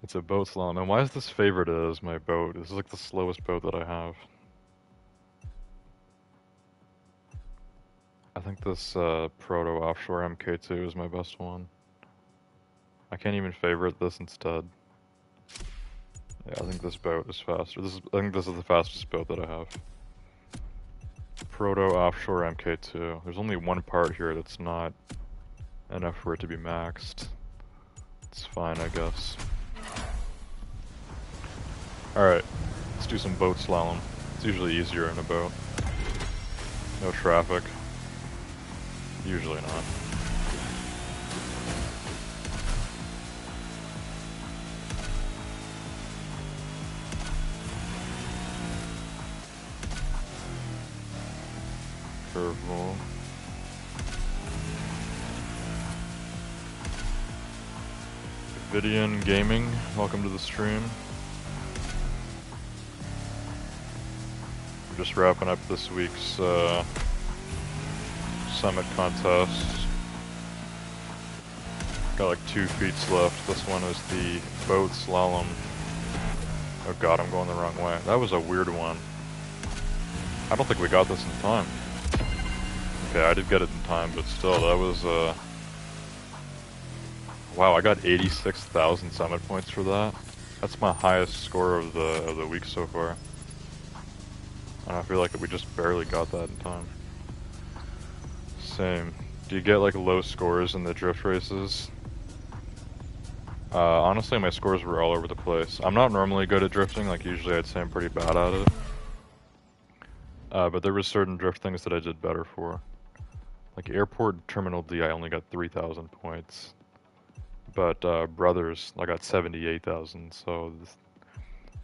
It's a boat slalom. And why is this favorite as my boat? This is like the slowest boat that I have. I think this Proto Offshore MK2 is my best one. I can't even favorite this instead. Yeah, I think this boat is faster. I think this is the fastest boat that I have. Proto Offshore MK2. There's only one part here that's not enough for it to be maxed. It's fine, I guess. Alright, let's do some boat slalom. It's usually easier in a boat. No traffic. Usually not. Curveball. Vidian Gaming, welcome to the stream. We're just wrapping up this week's summit contest. Got like 2 feats left. This one is the boat slalom. Oh god, I'm going the wrong way. That was a weird one. I don't think we got this in time. Okay, I did get it in time, but still, that was wow, I got 86,000 summit points for that. That's my highest score of the week so far. And I feel like we just barely got that in time. Same. Do you get like low scores in the drift races? Honestly, my scores were all over the place. I'm not normally good at drifting, like usually I'd say I'm pretty bad at it. But there were certain drift things that I did better for. Like Airport Terminal D, I only got 3,000 points. But Brothers, I got 78,000, so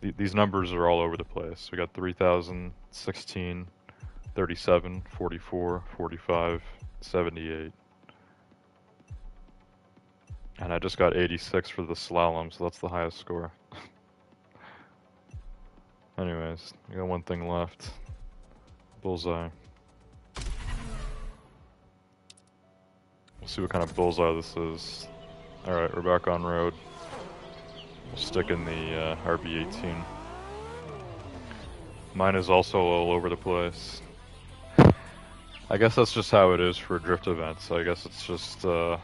these numbers are all over the place. We got 3,000, 16, 37, 44, 45, 78. And I just got 86 for the slalom, so that's the highest score. Anyways, we got one thing left. Bullseye. We'll see what kind of bullseye this is. Alright, we're back on road. We'll stick in the RB18. Mine is also all over the place. I guess that's just how it is for drift events. I guess it's just, I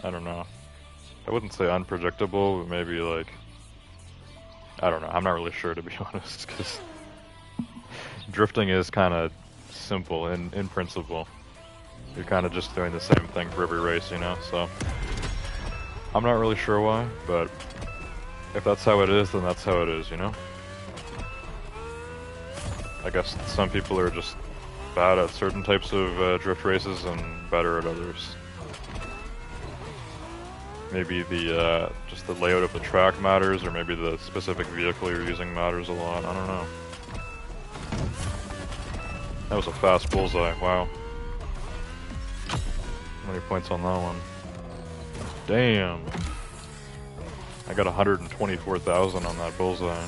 don't know. I wouldn't say unpredictable, but maybe like, I don't know. I'm not really sure, to be honest, because drifting is kind of simple in principle. You're kind of just doing the same thing for every race, you know, so I'm not really sure why, but if that's how it is, then that's how it is, you know? I guess some people are just bad at certain types of drift races and better at others. Maybe the just the layout of the track matters, or maybe the specific vehicle you're using matters a lot. I don't know. That was a fast bullseye. Wow. How many points on that one? Damn. I got 124,000 on that bullseye.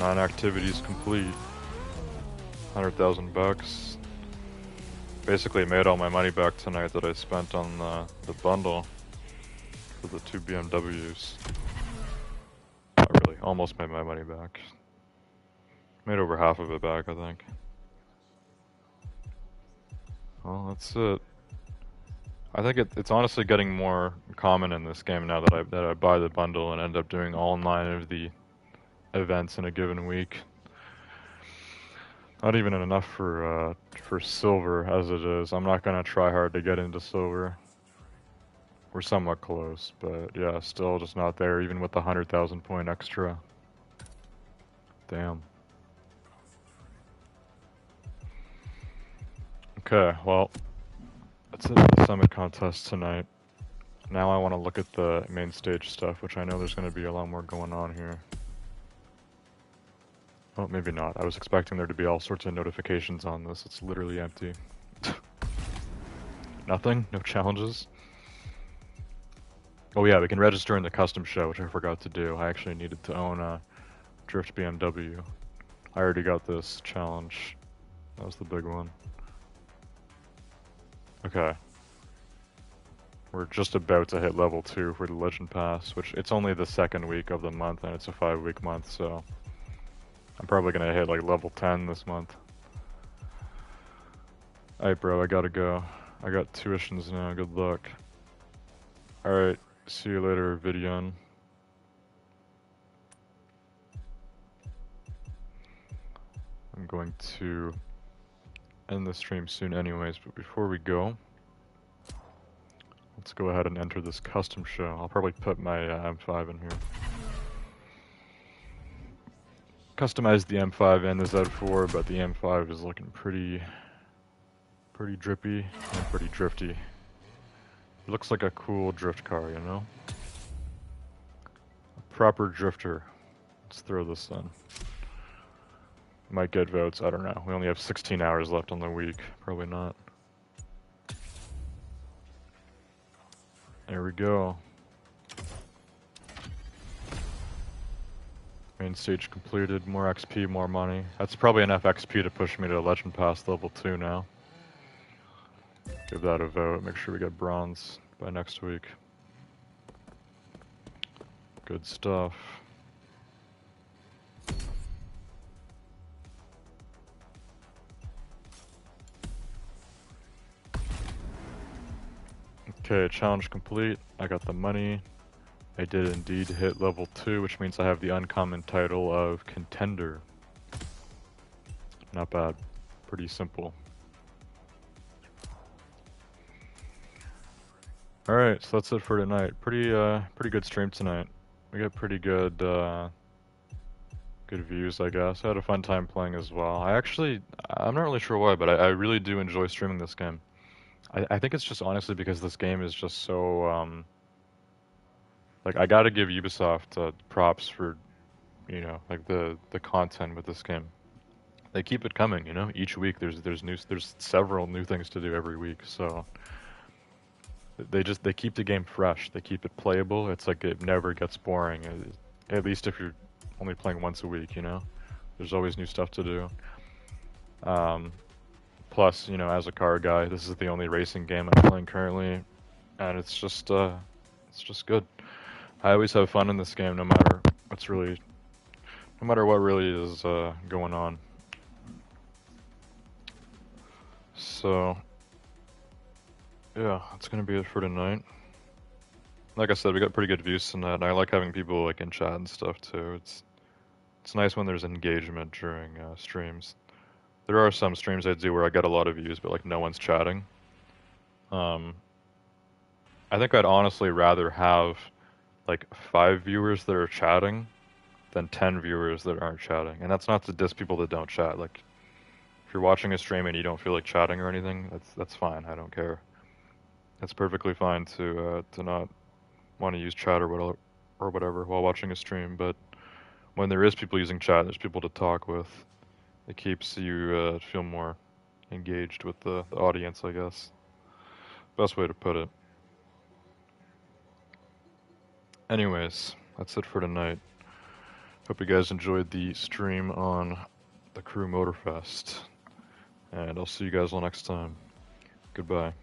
9 activities complete. 100,000 bucks. Basically made all my money back tonight that I spent on the bundle for the 2 BMWs. Not really, almost made my money back. Made over half of it back, I think. Well, that's it. I think it's honestly getting more common in this game now that I buy the bundle and end up doing all 9 of the events in a given week. Not even enough for silver as it is. I'm not gonna try hard to get into silver. We're somewhat close, but yeah, still just not there, even with the 100,000 point extra. Damn. Okay, well, that's it for the summit contest tonight. Now I want to look at the main stage stuff, which I know there's going to be a lot more going on here. Oh, maybe not. I was expecting there to be all sorts of notifications on this. It's literally empty. Nothing? No challenges? Oh yeah, we can register in the custom show, which I forgot to do. I actually needed to own a Drift BMW. I already got this challenge. That was the big one. Okay. We're just about to hit level 2 for the Legend Pass, which it's only the second week of the month, and it's a 5-week month, so I'm probably gonna hit like level 10 this month. Alright bro, I gotta go. I got tuitions now, good luck. Alright, see you later, Vidion. I'm going to end the stream soon anyways, but before we go, let's go ahead and enter this custom show. I'll probably put my M5 in here. Customized the M5 and the Z4, but the M5 is looking pretty drippy and pretty drifty. It looks like a cool drift car, you know? A proper drifter. Let's throw this in. Might get votes, I don't know. We only have 16 hours left on the week. Probably not. There we go. Main stage completed. More XP, more money. That's probably enough XP to push me to Legend Pass level 2 now. Give that a vote. Make sure we get bronze by next week. Good stuff. Okay, challenge complete. I got the money. I did indeed hit level 2, which means I have the uncommon title of Contender. Not bad. Pretty simple. Alright, so that's it for tonight. Pretty good stream tonight. We got pretty good, good views, I guess. I had a fun time playing as well. I'm not really sure why, but I really do enjoy streaming this game. I think it's just honestly because this game is just so, like, I gotta give Ubisoft props for, like the content with this game. They keep it coming, Each week there's several new things to do every week, so they keep the game fresh. They keep it playable. It's like it never gets boring. At least if you're only playing once a week, There's always new stuff to do. Plus, as a car guy, this is the only racing game I'm playing currently, and it's just good. I always have fun in this game, no matter what really is going on. So, yeah, that's gonna be it for tonight. Like I said, we got pretty good views tonight, and I like having people like in chat and stuff too. It's nice when there's engagement during streams. There are some streams I do where I get a lot of views, but like no one's chatting. I think I'd honestly rather have like 5 viewers that are chatting than 10 viewers that aren't chatting. And that's not to diss people that don't chat. Like, if you're watching a stream and you don't feel like chatting or anything, that's fine. I don't care. It's perfectly fine to not want to use chat or whatever while watching a stream. But when there is people using chat, there's people to talk with. It keeps you feel more engaged with the audience, I guess. Best way to put it. Anyways, that's it for tonight. Hope you guys enjoyed the stream on the Crew Motorfest. And I'll see you guys all next time. Goodbye.